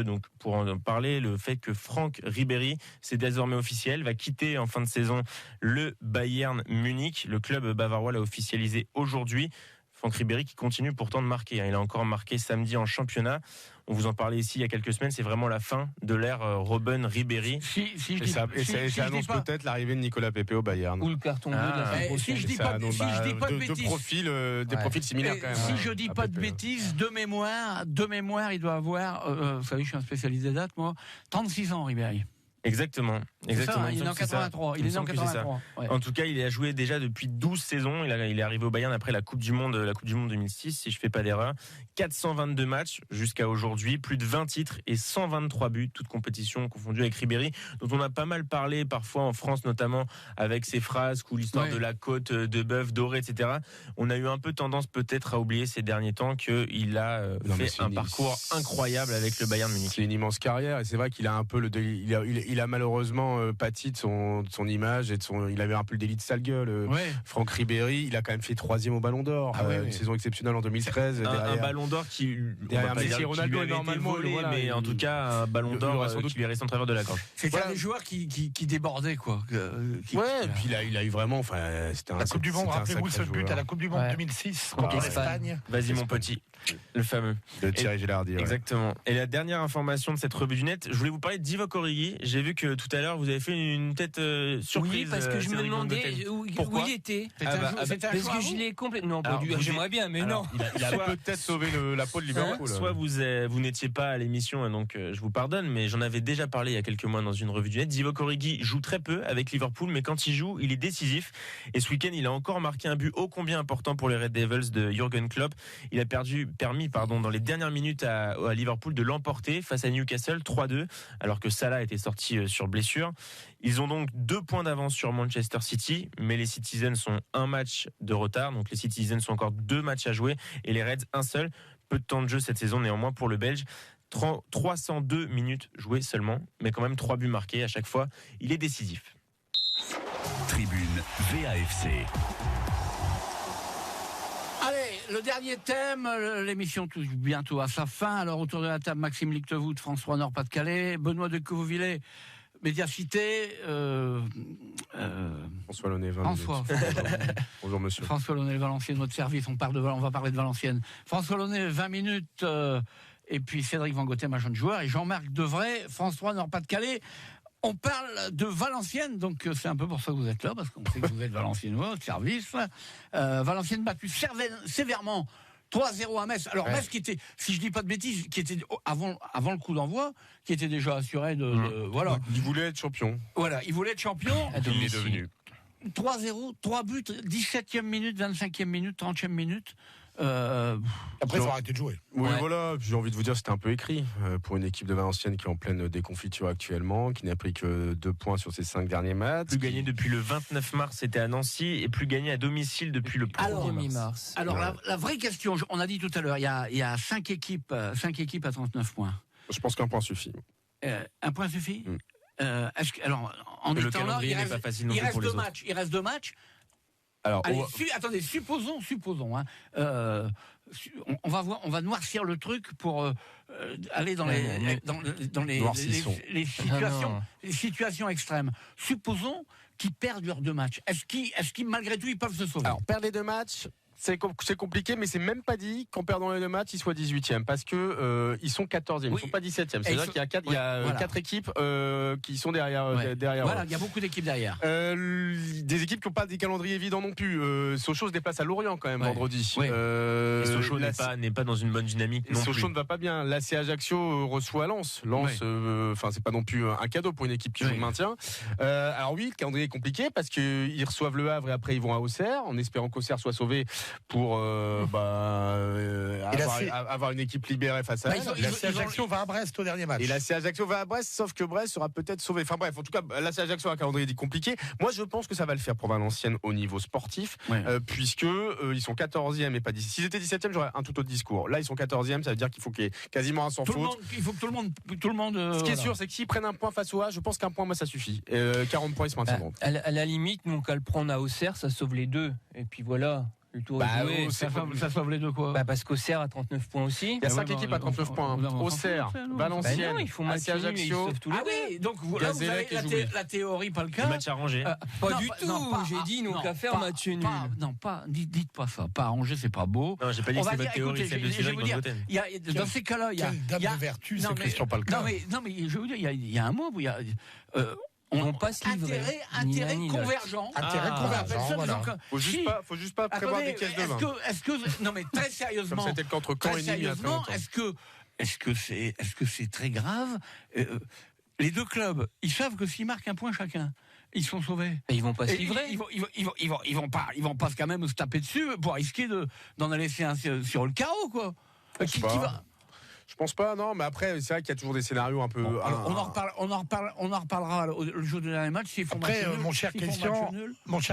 [SPEAKER 2] donc pour en parler, le fait que Franck Ribéry, c'est désormais officiel, va quitter en fin de saison le Bayern Munich. Le club bavarois l'a officialisé aujourd'hui. Franck Ribéry qui continue pourtant de marquer. Il a encore marqué samedi en championnat. On vous en parlait ici il y a quelques semaines. C'est vraiment la fin de l'ère Robben Ribéry.
[SPEAKER 3] Ça annonce peut-être l'arrivée de Nicolas Pepe au Bayern.
[SPEAKER 4] Ou le carton bleu de la fin prochaine.
[SPEAKER 1] Si je dis pas de bêtises,
[SPEAKER 3] des profils similaires quand même.
[SPEAKER 1] Si je dis pas de bêtises, de mémoire, il doit avoir. Vous savez, je suis un spécialiste des dates, moi. 36 ans, Ribéry.
[SPEAKER 2] Exactement.
[SPEAKER 1] Il est en 83.
[SPEAKER 2] Ouais. En tout cas, il a joué déjà depuis 12 saisons. Il est arrivé au Bayern après la Coupe du Monde 2006, si je fais pas d'erreur. 422 matchs jusqu'à aujourd'hui, plus de 20 titres et 123 buts, toutes compétitions confondues avec Ribéry, dont on a pas mal parlé parfois en France, notamment avec ses phrases ou l'histoire de la côte de bœuf doré, etc. On a eu un peu tendance peut-être à oublier ces derniers temps qu'il a fait un parcours incroyable avec le Bayern Munich.
[SPEAKER 3] C'est une immense carrière et c'est vrai qu'il a un peu il a malheureusement pâti de son image et il avait un peu le délit de sale gueule. Franck Ribéry, il a quand même fait 3e au Ballon d'Or, une saison exceptionnelle en 2013.
[SPEAKER 2] Un Ballon d'Or qui
[SPEAKER 3] derrière Messi et Ronaldo normalement
[SPEAKER 2] volé, mais en tout cas un Ballon d'Or qui lui est resté en travers de la gorge.
[SPEAKER 1] C'était un des joueurs qui débordaient quoi.
[SPEAKER 3] Et puis il a eu vraiment, c'était
[SPEAKER 5] la Coupe du Monde. Rappelez-vous ce but à la Coupe du Monde 2006 contre l'Espagne.
[SPEAKER 2] Vas-y mon petit, le fameux
[SPEAKER 3] de Thierry Gilardi.
[SPEAKER 2] Exactement. Et la dernière information de cette revue du net, je voulais vous parler de Divock Origi. J'ai vu que tout à l'heure vous avez fait une tête surprise.
[SPEAKER 4] Oui, parce que je me demandais où il était. Parce que je l'ai complètement. Non, j'aimerais bien, mais non.
[SPEAKER 3] Il a peut-être sauvé la peau de Liverpool.
[SPEAKER 2] Soit vous n'étiez pas à l'émission, donc je vous pardonne, mais j'en avais déjà parlé il y a quelques mois dans une revue du net. Divock Origi joue très peu avec Liverpool, mais quand il joue, il est décisif. Et ce week-end, il a encore marqué un but ô combien important pour les Red Devils de Jürgen Klopp. Il a permis dans les dernières minutes à Liverpool de l'emporter face à Newcastle 3-2, alors que Salah était sorti sur blessure. Ils ont donc 2 points d'avance sur Manchester City, mais les Citizens sont 1 match de retard, donc les Citizens ont encore 2 matchs à jouer et les Reds 1 seul. Peu de temps de jeu cette saison néanmoins pour le Belge. 302 minutes jouées seulement, mais quand même 3 buts marqués à chaque fois. Il est décisif.
[SPEAKER 7] Tribune VAFC.
[SPEAKER 1] Allez, le dernier thème, l'émission touche bientôt à sa fin. Alors autour de la table, Maxime Lichtevoet, François Nord-Pas-de-Calais, Benoît de Couvillé, Médiacité,
[SPEAKER 3] François Launay, bonjour monsieur.
[SPEAKER 1] François Launay, Valenciennes, notre service, on va parler de Valenciennes. François Launay, 20 minutes, et puis Cédric Van Gothème, un jeune joueur, et Jean-Marc Devray, François Nord-Pas-de-Calais. On parle de Valenciennes, donc c'est un peu pour ça que vous êtes là, parce qu'on sait que vous êtes Valenciennois, de service. Valenciennes battu sévèrement 3-0 à Metz. Alors Metz qui était, si je dis pas de bêtises, qui était avant le coup d'envoi, qui était déjà assuré voilà.
[SPEAKER 3] Il voulait être champion.
[SPEAKER 1] Voilà, il voulait être champion.
[SPEAKER 3] Il est devenu.
[SPEAKER 1] 3-0, 3 buts, 17e minute, 25e minute, 30e minute.
[SPEAKER 5] Après, ils ont arrêté de jouer.
[SPEAKER 3] Oui, voilà. J'ai envie de vous dire, c'était un peu écrit pour une équipe de Valenciennes qui est en pleine déconfiture actuellement, qui n'a pris que 2 points sur ses 5 derniers matchs.
[SPEAKER 2] Plus gagné depuis le 29 mars, c'était à Nancy, et plus gagné à domicile depuis le 1er mars.
[SPEAKER 1] Alors, la vraie question, on a dit tout à l'heure, il y a 5 équipes à 39 points.
[SPEAKER 3] Je pense qu'un point suffit.
[SPEAKER 1] Un point suffit. Alors, en
[SPEAKER 2] le
[SPEAKER 1] étant là,
[SPEAKER 2] calendrier n'est pas facile non
[SPEAKER 1] il
[SPEAKER 2] plus pour les
[SPEAKER 1] reste
[SPEAKER 2] autres.
[SPEAKER 1] il reste 2 matchs.
[SPEAKER 3] Alors,
[SPEAKER 1] allez, attendez, supposons. Hein, on va noircir le truc pour aller dans les situations extrêmes. Supposons qu'ils perdent leurs 2 matchs. Est-ce qu'ils malgré tout ils peuvent se sauver?
[SPEAKER 3] Alors, perdre les 2 matchs. C'est compliqué, mais c'est même pas dit qu'en perdant les 2 matchs, ils soient 18e, parce que ils sont 14e, ils sont pas 17e. C'est-à-dire qu'il y a 4 équipes qui sont derrière.
[SPEAKER 1] Voilà, il y a beaucoup d'équipes derrière.
[SPEAKER 3] Des équipes qui n'ont pas des calendriers évidents non plus. Sochaux se déplace à Lorient quand même vendredi.
[SPEAKER 2] Et Sochaux n'est pas dans une bonne dynamique.
[SPEAKER 3] Sochaux ne va pas bien. L'AC Ajaccio reçoit Lens. Lens, c'est pas non plus un cadeau pour une équipe qui joue le maintien. Alors oui, le calendrier est compliqué parce qu'ils reçoivent le Havre et après ils vont à Auxerre, en espérant qu'Auxerre soit sauvé pour avoir une équipe libérée face à elle.
[SPEAKER 5] L'AC Ajaccio va à Brest au dernier match.
[SPEAKER 3] Et l'AC Ajaccio va à Brest, sauf que Brest sera peut-être sauvé. Enfin bref, en tout cas, l'AC Ajaccio a un calendrier compliqué. Moi, je pense que ça va le faire pour Valenciennes au niveau sportif, puisque ils sont 14e et pas 10e. S'ils étaient 17e, j'aurais un tout autre discours. Là, ils sont 14e, ça veut dire qu'il faut qu'il y ait quasiment un sans faute.
[SPEAKER 1] Il faut que tout le monde.
[SPEAKER 3] Ce qui est sûr, c'est que s'ils prennent un point face au A, je pense qu'un point, moi, ça suffit. 40 points, ils se maintiendront.
[SPEAKER 4] À la limite, nous, qu'à le prendre à Auxerre, ça sauve les 2. Et puis voilà.
[SPEAKER 1] Ça sauve les 2 quoi?
[SPEAKER 4] Parce qu'Auxerre a 39 points aussi.
[SPEAKER 3] Il y a 5 équipes à 39 points. Auxerre, Valenciennes,
[SPEAKER 4] AC
[SPEAKER 3] Ajaccio.
[SPEAKER 1] Donc vous avez la théorie, pas le cas.
[SPEAKER 2] Le match arrangé.
[SPEAKER 4] Pas du tout. J'ai dit nous qu'à faire match nul.
[SPEAKER 1] Dites pas ça. Pas arrangé, c'est pas beau.
[SPEAKER 2] Non, j'ai pas dit que c'est votre théorie, celle de Cédric Van Goten.
[SPEAKER 1] Dans ces cas-là, il y a.
[SPEAKER 5] Quelle dame de vertu, c'est Christian Palka.
[SPEAKER 1] Non mais je veux dire, il y a un mot où il y a.
[SPEAKER 4] On passe
[SPEAKER 1] intérêt convergent.
[SPEAKER 5] Intérêt convergent, voilà.
[SPEAKER 3] Faut juste pas prévoir des caisses de vin.
[SPEAKER 1] Non mais très sérieusement.
[SPEAKER 3] Comme c'était le contre Caen et Nîmes il y a très longtemps.
[SPEAKER 1] Est-ce que c'est très grave? Les 2 clubs, ils savent que s'ils marquent un point chacun, ils sont sauvés.
[SPEAKER 4] Et ils vont pas se livrer.
[SPEAKER 1] Ils vont pas quand même se taper dessus pour risquer d'en laisser un sur le carreau, quoi. Qui va?
[SPEAKER 3] Je pense pas, non, mais après, c'est vrai qu'il y a toujours des scénarios un peu.
[SPEAKER 1] On en reparlera le jour du dernier match.
[SPEAKER 5] Après, mon cher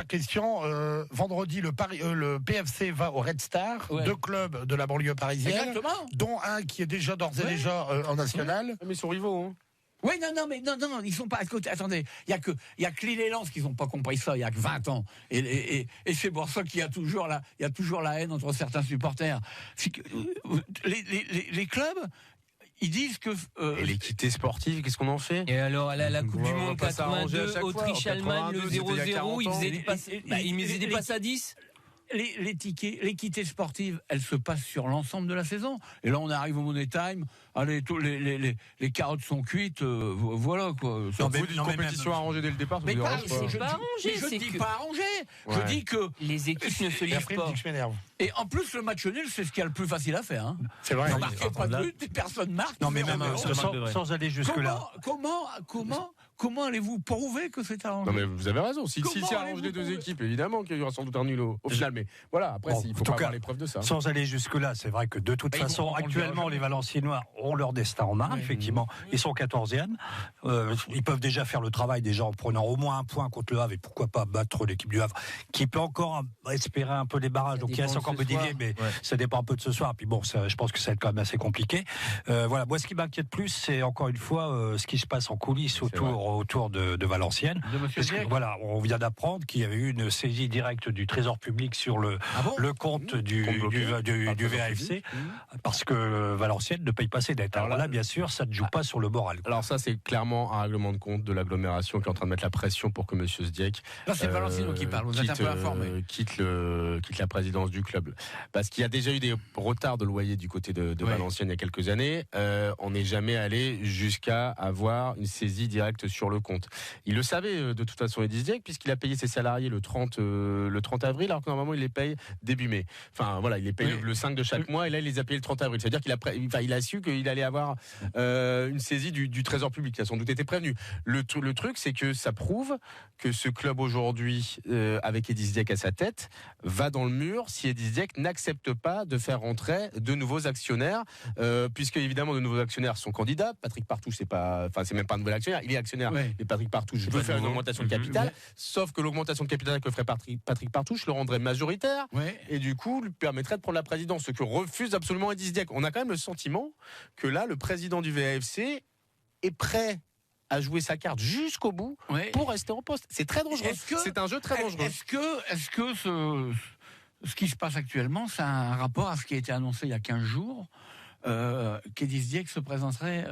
[SPEAKER 5] Christian, vendredi, le PFC va au Red Star, 2 clubs de la banlieue parisienne, dont un qui est déjà d'ores et déjà en national.
[SPEAKER 3] Mais ils sont rivaux, hein.
[SPEAKER 1] Oui, non, ils sont pas à côté. Attendez, il y a que Lille et Lens qui n'ont pas compris ça il y a que 20 ans. Et c'est pour ça qu'il y a toujours la haine entre certains supporters. Les clubs, ils disent que
[SPEAKER 3] et l'équité sportive, qu'est-ce qu'on en fait?
[SPEAKER 4] Et alors à la Coupe du Monde 82, Autriche-Allemagne, le 0-0, ils faisaient des passes à 10.
[SPEAKER 1] L'équité sportive, elle se passe sur l'ensemble de la saison. Et là, on arrive au Money Time. Allez, les carottes sont cuites. Voilà quoi.
[SPEAKER 3] Vous dites compétition arrangée dès le départ.
[SPEAKER 1] Mais je dis pas arrangé. Je dis que
[SPEAKER 4] les équipes ne se livrent pas.
[SPEAKER 1] Et en plus, le match nul, c'est ce qui est le plus facile à faire. Hein.
[SPEAKER 5] C'est vrai.
[SPEAKER 1] Ne marquez pas de but, personne marque.
[SPEAKER 6] Non, mais même sans aller jusque-là.
[SPEAKER 1] Comment allez-vous prouver que c'est arrangé?
[SPEAKER 3] Non, mais vous avez raison. Si c'est arrangé les 2 équipes, évidemment qu'il y aura sans doute un nul au final. Mais voilà, après, il faut pas avoir les preuves de ça.
[SPEAKER 6] Sans aller jusque-là, c'est vrai que de toute façon, actuellement, les Valenciennois ont leur destin en main. Effectivement, ils sont 14e. Ils peuvent déjà faire le travail déjà en prenant au moins un point contre le Havre et pourquoi pas battre l'équipe du Havre, qui peut encore espérer un peu les barrages. Donc il reste encore un peu dévié, mais ça dépend un peu de ce soir. Puis bon, je pense que ça va être quand même assez compliqué. Voilà, moi, ce qui m'inquiète plus, c'est encore une fois ce qui se passe en coulisses autour de Valenciennes. Parce que, voilà, on vient d'apprendre qu'il y avait eu une saisie directe du Trésor public sur le compte du VAFC, parce que Valenciennes ne paye pas ses dettes. Alors là, bien sûr, ça ne joue pas sur le moral.
[SPEAKER 3] Alors ça, c'est clairement un règlement de compte de l'agglomération qui est en train de mettre la pression pour que M. Sdiek
[SPEAKER 1] c'est Valenciennes qui parle, vous êtes un peu informé.
[SPEAKER 3] Quitte la présidence du club. Parce qu'il y a déjà eu des retards de loyer du côté de Valenciennes il y a quelques années. On n'est jamais allé jusqu'à avoir une saisie directe sur le compte. Il le savait de toute façon, Eddy Sdiek, puisqu'il a payé ses salariés le 30 avril, alors que normalement il les paye début mai. Enfin voilà, il les paye le 5 de chaque mois, et là il les a payés le 30 avril. C'est-à-dire qu'il a su qu'il allait avoir une saisie du Trésor public, qui a sans doute été prévenu. Le truc, c'est que ça prouve que ce club aujourd'hui, avec Eddy Sdiek à sa tête, va dans le mur si Eddy Sdiek n'accepte pas de faire rentrer de nouveaux actionnaires, puisque évidemment de nouveaux actionnaires sont candidats. Patrick Partouche, c'est même pas un nouvel actionnaire, il est actionnaire. Et Patrick Partouche veut faire une augmentation de capital, sauf que l'augmentation de capital que ferait Patrick Partouche le rendrait majoritaire, et du coup lui permettrait de prendre la présidence, ce que refuse absolument Eddy Sdiek. On a quand même le sentiment que là, le président du VAFC est prêt à jouer sa carte jusqu'au bout pour rester en poste. C'est très dangereux. C'est un jeu très dangereux.
[SPEAKER 1] Est-ce que ce qui se passe actuellement, ça a un rapport à ce qui a été annoncé il y a 15 jours, qu'Eddy Zdiek se présenterait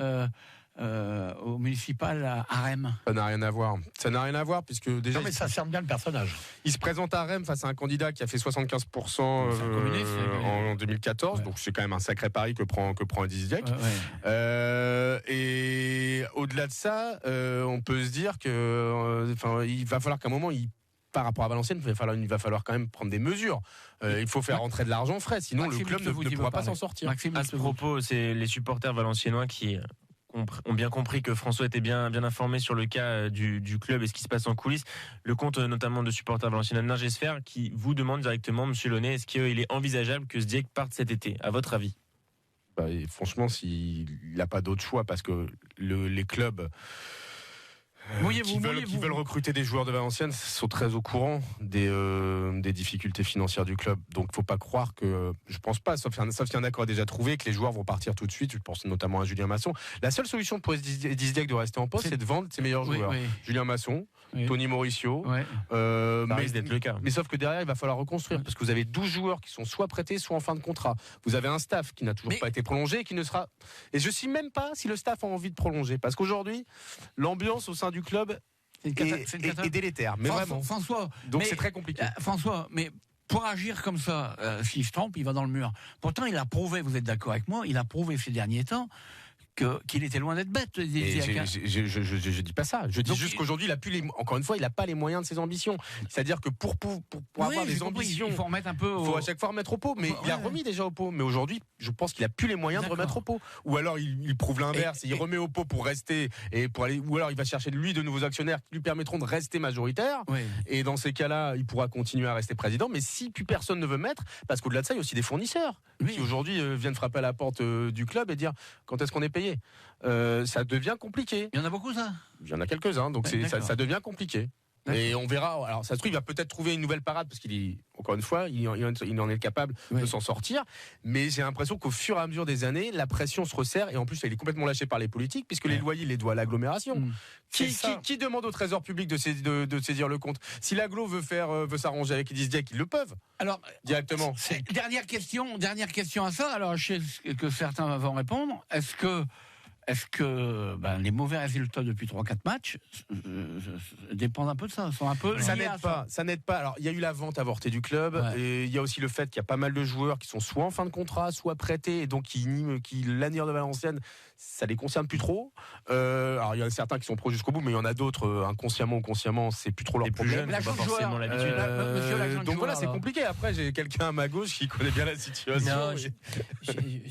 [SPEAKER 1] au municipal à Rennes?
[SPEAKER 3] Ça n'a rien à voir. Ça n'a rien à voir puisque déjà.
[SPEAKER 5] Non mais ça sert bien le personnage.
[SPEAKER 3] Il se présente à Rennes face à un candidat qui a fait 75% en 2014, donc c'est quand même un sacré pari que prend Eddy Zdiek. Et au-delà de ça, on peut se dire que, il va falloir qu'à un moment par rapport à Valenciennes, il va falloir quand même prendre des mesures. Il faut faire rentrer de l'argent frais, sinon le club ne pourra pas s'en sortir.
[SPEAKER 2] Maxime, à ce propos, c'est les supporters valenciennois qui ont bien compris que François était bien informé sur le cas du club et ce qui se passe en coulisses. Le compte notamment de supporters valenciennois Ningesfer qui vous demande directement, Monsieur Launay, est-ce qu'il est envisageable que Zdiek parte cet été, à votre avis?
[SPEAKER 3] Franchement, s'il n'a pas d'autre choix, parce que les clubs qui veulent recruter des joueurs de Valenciennes sont très au courant des difficultés financières du club. Donc il ne faut pas croire que, je pense pas, sauf qu'il y a un accord déjà trouvé, que les joueurs vont partir tout de suite. Je pense notamment à Julien Masson. La seule solution pour Eddy Zdiek de rester en poste, c'est de vendre ses meilleurs joueurs. Julien Masson, Tony Mauricio.
[SPEAKER 2] Ça risque d'être le cas.
[SPEAKER 3] Mais sauf que derrière, il va falloir reconstruire, parce que vous avez 12 joueurs qui sont soit prêtés, soit en fin de contrat. Vous avez un staff qui n'a toujours pas été prolongé, qui ne sera. Et je ne sais même pas si le staff a envie de prolonger, parce qu'aujourd'hui, l'ambiance au sein du club est délétère. Mais vraiment.
[SPEAKER 1] François.
[SPEAKER 3] Donc c'est très compliqué.
[SPEAKER 1] François, mais pour agir comme ça, s'il se trompe, il va dans le mur. Pourtant, il a prouvé, vous êtes d'accord avec moi, il a prouvé ces derniers temps qu'il était loin d'être bête.
[SPEAKER 3] Je dis pas ça. Je dis juste qu'aujourd'hui, encore une fois, il n'a pas les moyens de ses ambitions. C'est-à-dire que pour avoir des ambitions,
[SPEAKER 1] il faut remettre un peu.
[SPEAKER 3] Il faut à chaque fois remettre au pot. Mais il a remis déjà au pot. Mais aujourd'hui, je pense qu'il a plus les moyens de remettre au pot. Ou alors il prouve l'inverse. Il remet au pot pour rester et pour aller. Ou alors il va chercher de nouveaux actionnaires qui lui permettront de rester majoritaire. Et dans ces cas-là, il pourra continuer à rester président. Mais si plus personne ne veut mettre, parce qu'au-delà de ça, il y a aussi des fournisseurs qui aujourd'hui viennent frapper à la porte du club et dire quand est-ce qu'on est payé. Ça devient compliqué.
[SPEAKER 1] Il y en a beaucoup, ça?
[SPEAKER 3] Il y en a quelques-uns, donc ça devient compliqué. Et on verra. Alors, ça se trouve, il va peut-être trouver une nouvelle parade, parce qu'il est, encore une fois, il en est capable de s'en sortir. Mais j'ai l'impression qu'au fur et à mesure des années, la pression se resserre. Et en plus, il est complètement lâché par les politiques, puisque les loyers, il les doit à l'agglomération. Qui demande au Trésor public de saisir le compte? Si l'agglo veut s'arranger avec Eddy Zdiek, ils le peuvent. Alors, directement.
[SPEAKER 1] Dernière question à ça. Alors, je sais que certains vont répondre. Est-ce que les mauvais résultats depuis 3-4 matchs dépendent un peu de ça, sont un peu
[SPEAKER 3] ça n'aide pas. Alors il y a eu la vente avortée du club, et il y a aussi le fait qu'il y a pas mal de joueurs qui sont soit en fin de contrat, soit prêtés, et donc qui l'avenir de Valenciennes, ça les concerne plus trop. Alors il y en a certains qui sont pros jusqu'au bout, mais il y en a d'autres inconsciemment ou consciemment, c'est plus trop leur problème.
[SPEAKER 2] Plus jeunes, pas forcément l'habitude.
[SPEAKER 3] Donc voilà, c'est compliqué. Après, j'ai quelqu'un à ma gauche qui connaît bien la situation.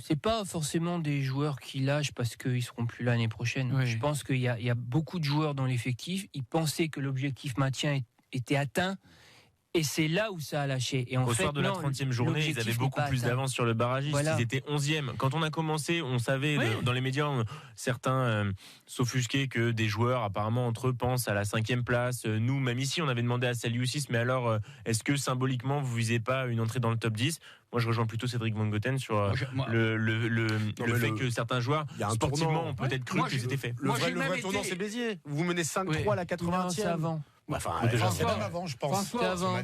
[SPEAKER 4] C'est pas forcément des joueurs qui lâchent parce qu'ils seront plus l'année prochaine. Je pense qu'il y a beaucoup de joueurs dans l'effectif. Ils pensaient que l'objectif maintien était atteint. Et c'est là où ça a lâché. Et
[SPEAKER 2] au soir de la 30e journée, ils avaient beaucoup plus d'avance sur le barragiste. Ils étaient 11e. Quand on a commencé, on savait, dans les médias, certains s'offusquaient que des joueurs, apparemment, entre eux, pensent à la 5e place. Nous, même ici, on avait demandé à Saliusis, mais alors, est-ce que symboliquement, vous visez pas une entrée dans le top 10 ? Moi, je rejoins plutôt Cédric Van Goten sur le fait que certains joueurs, sportivement, ont peut-être cru que c'était fait.
[SPEAKER 3] Le vrai tournant, c'est Béziers. Vous menez 5-3 à la 80e.
[SPEAKER 4] C'est avant.
[SPEAKER 5] C'est même avant, je pense.
[SPEAKER 4] C'est avant.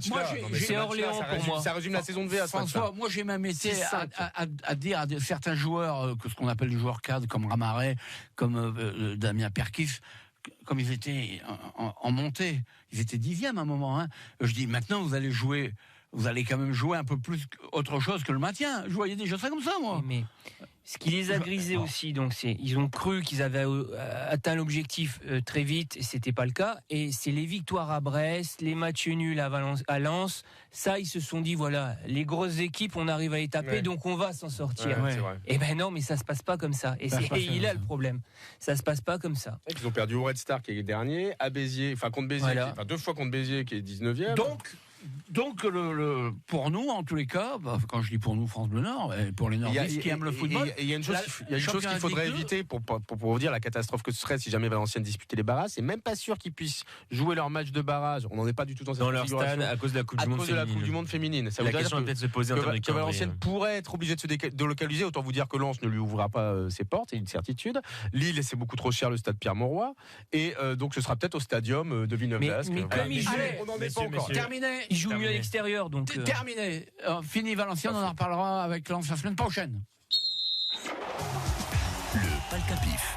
[SPEAKER 4] C'est Orléans pour moi.
[SPEAKER 3] Ça résume la saison de V à
[SPEAKER 1] François, moi j'ai même été à dire à certains joueurs, ce qu'on appelle des joueurs cadres, comme Ramaret, comme Damien Perkis, comme ils étaient en montée, ils étaient 10e à un moment. Je dis maintenant vous allez quand même jouer un peu plus autre chose que le maintien. Je voyais déjà ça comme ça, moi.
[SPEAKER 4] Mais ce qui les a grisés aussi, donc ils ont cru qu'ils avaient atteint l'objectif très vite, et c'était pas le cas. Et c'est les victoires à Brest, les matchs nuls à Lens. Ça, ils se sont dit voilà, les grosses équipes, on arrive à les taper, donc on va s'en sortir. Et ben non, mais ça se passe pas comme ça. Et il a le problème. Ça se passe pas comme ça.
[SPEAKER 3] Ils ont perdu au Red Star qui est dernier, à Béziers, contre Béziers, 2 fois contre Béziers qui est 19e.
[SPEAKER 1] Donc, pour nous, en tous les cas, quand je dis pour nous, France Bleu Nord, pour les Nordistes qui aiment le football,
[SPEAKER 3] il y a une chose qu'il faudrait éviter pour vous dire la catastrophe que ce serait si jamais Valenciennes disputait les barrages. C'est même pas sûr qu'ils puissent jouer leur match de barrage. On n'en est pas du tout dans cette configuration.
[SPEAKER 2] Leur stade à cause de la Coupe du Monde féminine.
[SPEAKER 3] Ça veut dire que peut-être se poser en termes de calendrier. Valenciennes pourrait être obligé de se délocaliser. Autant vous dire que Lens ne lui ouvrira pas ses portes, c'est une certitude. Lille, c'est beaucoup trop cher le stade Pierre-Mauroy. Et donc ce sera peut-être au stadium de Villeneuve-d'Ascq.
[SPEAKER 4] Mais comme il joue,
[SPEAKER 3] on n'en est pas encore.
[SPEAKER 1] Terminé.
[SPEAKER 4] Il joue mieux à l'extérieur, donc.
[SPEAKER 1] Terminé. Fini Valenciennes, on en reparlera avec Lens la semaine prochaine.
[SPEAKER 7] Le Palcapif.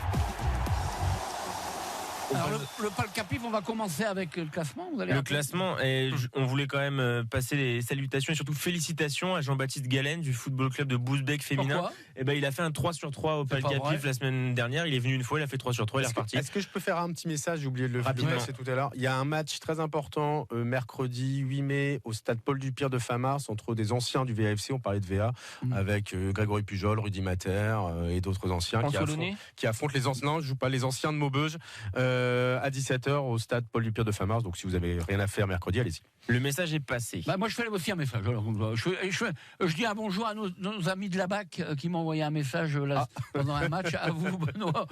[SPEAKER 1] Alors, le Palcapif, on va commencer avec le classement.
[SPEAKER 2] Le classement, et on voulait quand même passer les salutations et surtout félicitations à Jean-Baptiste Galen du Football Club de Bousbecq féminin. Il a fait un 3/3 au Palcapif la semaine dernière. Il est venu une fois, il a fait 3/3, il est reparti.
[SPEAKER 3] Est-ce que je peux faire un petit message? J'ai oublié de le passer tout à l'heure. Il y a un match très important mercredi 8 mai au stade Paul Dupire de Famars entre des anciens du VAFC, on parlait de VA, avec Grégory Pujol, Rudy Mater et d'autres anciens qui affrontent les anciens. Non, je joue pas les anciens de Maubeuge. À 17h au stade Paul Dupire de Famars. Donc si vous avez rien à faire mercredi, allez-y.
[SPEAKER 2] Le message est passé.
[SPEAKER 1] Moi je fais aussi un message. Alors, je dis un bonjour à nos amis de la BAC qui m'ont envoyé un message pendant un match. À vous, Benoît.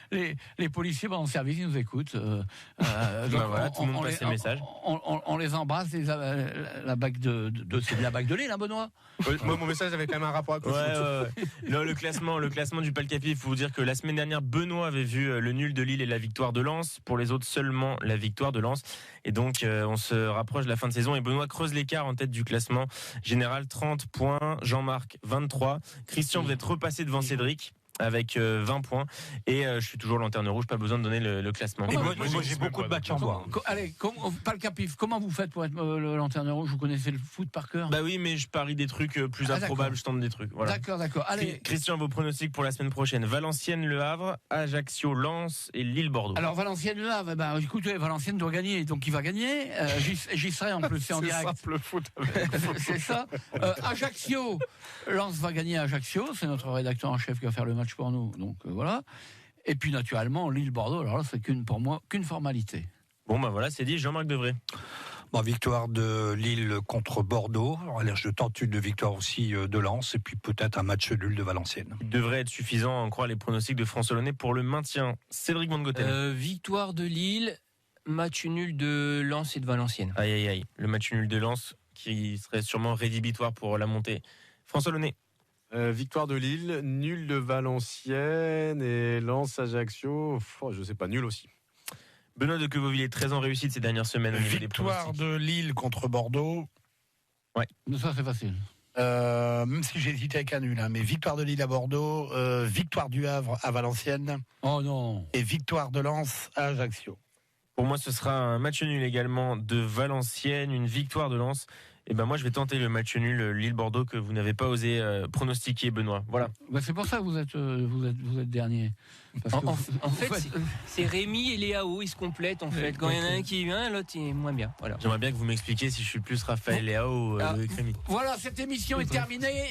[SPEAKER 1] Les policiers en service, ils nous écoutent.
[SPEAKER 2] Tout le monde passe ses messages.
[SPEAKER 1] On les embrasse. La BAC c'est de la BAC de Lille, hein, Benoît.
[SPEAKER 3] Moi, mon message avait quand même un rapport avec
[SPEAKER 2] Non, le classement du Palcapif, il faut vous dire que la semaine dernière, Benoît avait vu le nul de Lille et la victoire de Lens. Pour les autres, seulement la victoire de Lens. Et donc, on se rapproche de la fin de saison et Benoît creuse l'écart en tête du classement général, 30 points. Jean-Marc, 23. Christian, vous êtes repassé devant Cédric avec 20 points et je suis toujours lanterne rouge, pas besoin de donner le classement.
[SPEAKER 6] Moi j'ai beaucoup de matchs en bois.
[SPEAKER 1] Allez, Palcapif, comment vous faites pour être le lanterne rouge? Vous connaissez le foot par cœur?
[SPEAKER 2] Bah oui, mais je parie des trucs plus improbables, je tente des trucs. Voilà.
[SPEAKER 1] D'accord. Allez,
[SPEAKER 2] Christian, vos pronostics pour la semaine prochaine: Valenciennes, Le Havre, Ajaccio, Lens et Lille-Bordeaux.
[SPEAKER 1] Alors Valenciennes, Le Havre, écoutez, Valenciennes doit gagner, donc il va gagner. J'y serai en plus, c'est en direct.
[SPEAKER 3] C'est simple foot.
[SPEAKER 1] C'est ça. Ajaccio, Lens va gagner à Ajaccio, c'est notre rédacteur en chef qui va faire le match pour nous. Donc voilà. Et puis naturellement, Lille-Bordeaux, alors là, c'est pour moi qu'une formalité.
[SPEAKER 2] Bon, voilà, c'est dit. Jean-Marc Devré.
[SPEAKER 6] Victoire de Lille contre Bordeaux. Alors, je tente une victoire aussi de Lens et puis peut-être un match nul de Valenciennes.
[SPEAKER 2] Il devrait être suffisant, en croire les pronostics de François Launay, pour le maintien. Cédric Mongotel.
[SPEAKER 4] Victoire de Lille, match nul de Lens et de Valenciennes.
[SPEAKER 2] Aïe. Le match nul de Lens qui serait sûrement rédhibitoire pour la montée. François Launay.
[SPEAKER 3] Victoire de Lille, nul de Valenciennes et Lens Ajaccio. Je sais pas, nul aussi.
[SPEAKER 2] Benoît de Quevauville, 13 ans réussite ces dernières semaines.
[SPEAKER 5] Victoire de Lille contre Bordeaux.
[SPEAKER 1] Ouais, ça c'est facile.
[SPEAKER 5] Même si j'hésitais avec un nul, mais victoire de Lille à Bordeaux, victoire du Havre à Valenciennes.
[SPEAKER 1] Oh non.
[SPEAKER 5] Et victoire de Lens à Ajaccio.
[SPEAKER 2] Pour moi, ce sera un match nul également de Valenciennes, une victoire de Lens. Et moi, je vais tenter le match nul Lille-Bordeaux que vous n'avez pas osé pronostiquer, Benoît. Voilà.
[SPEAKER 1] C'est pour ça que vous êtes dernier.
[SPEAKER 4] En fait, c'est Rémi et Léao, ils se complètent en fait. Quand il y en a un qui vient, l'autre est moins bien. Voilà.
[SPEAKER 2] J'aimerais bien que vous m'expliquiez si je suis plus Raphaël Léao ou Loïc Rémy.
[SPEAKER 1] Voilà, cette émission est terminée.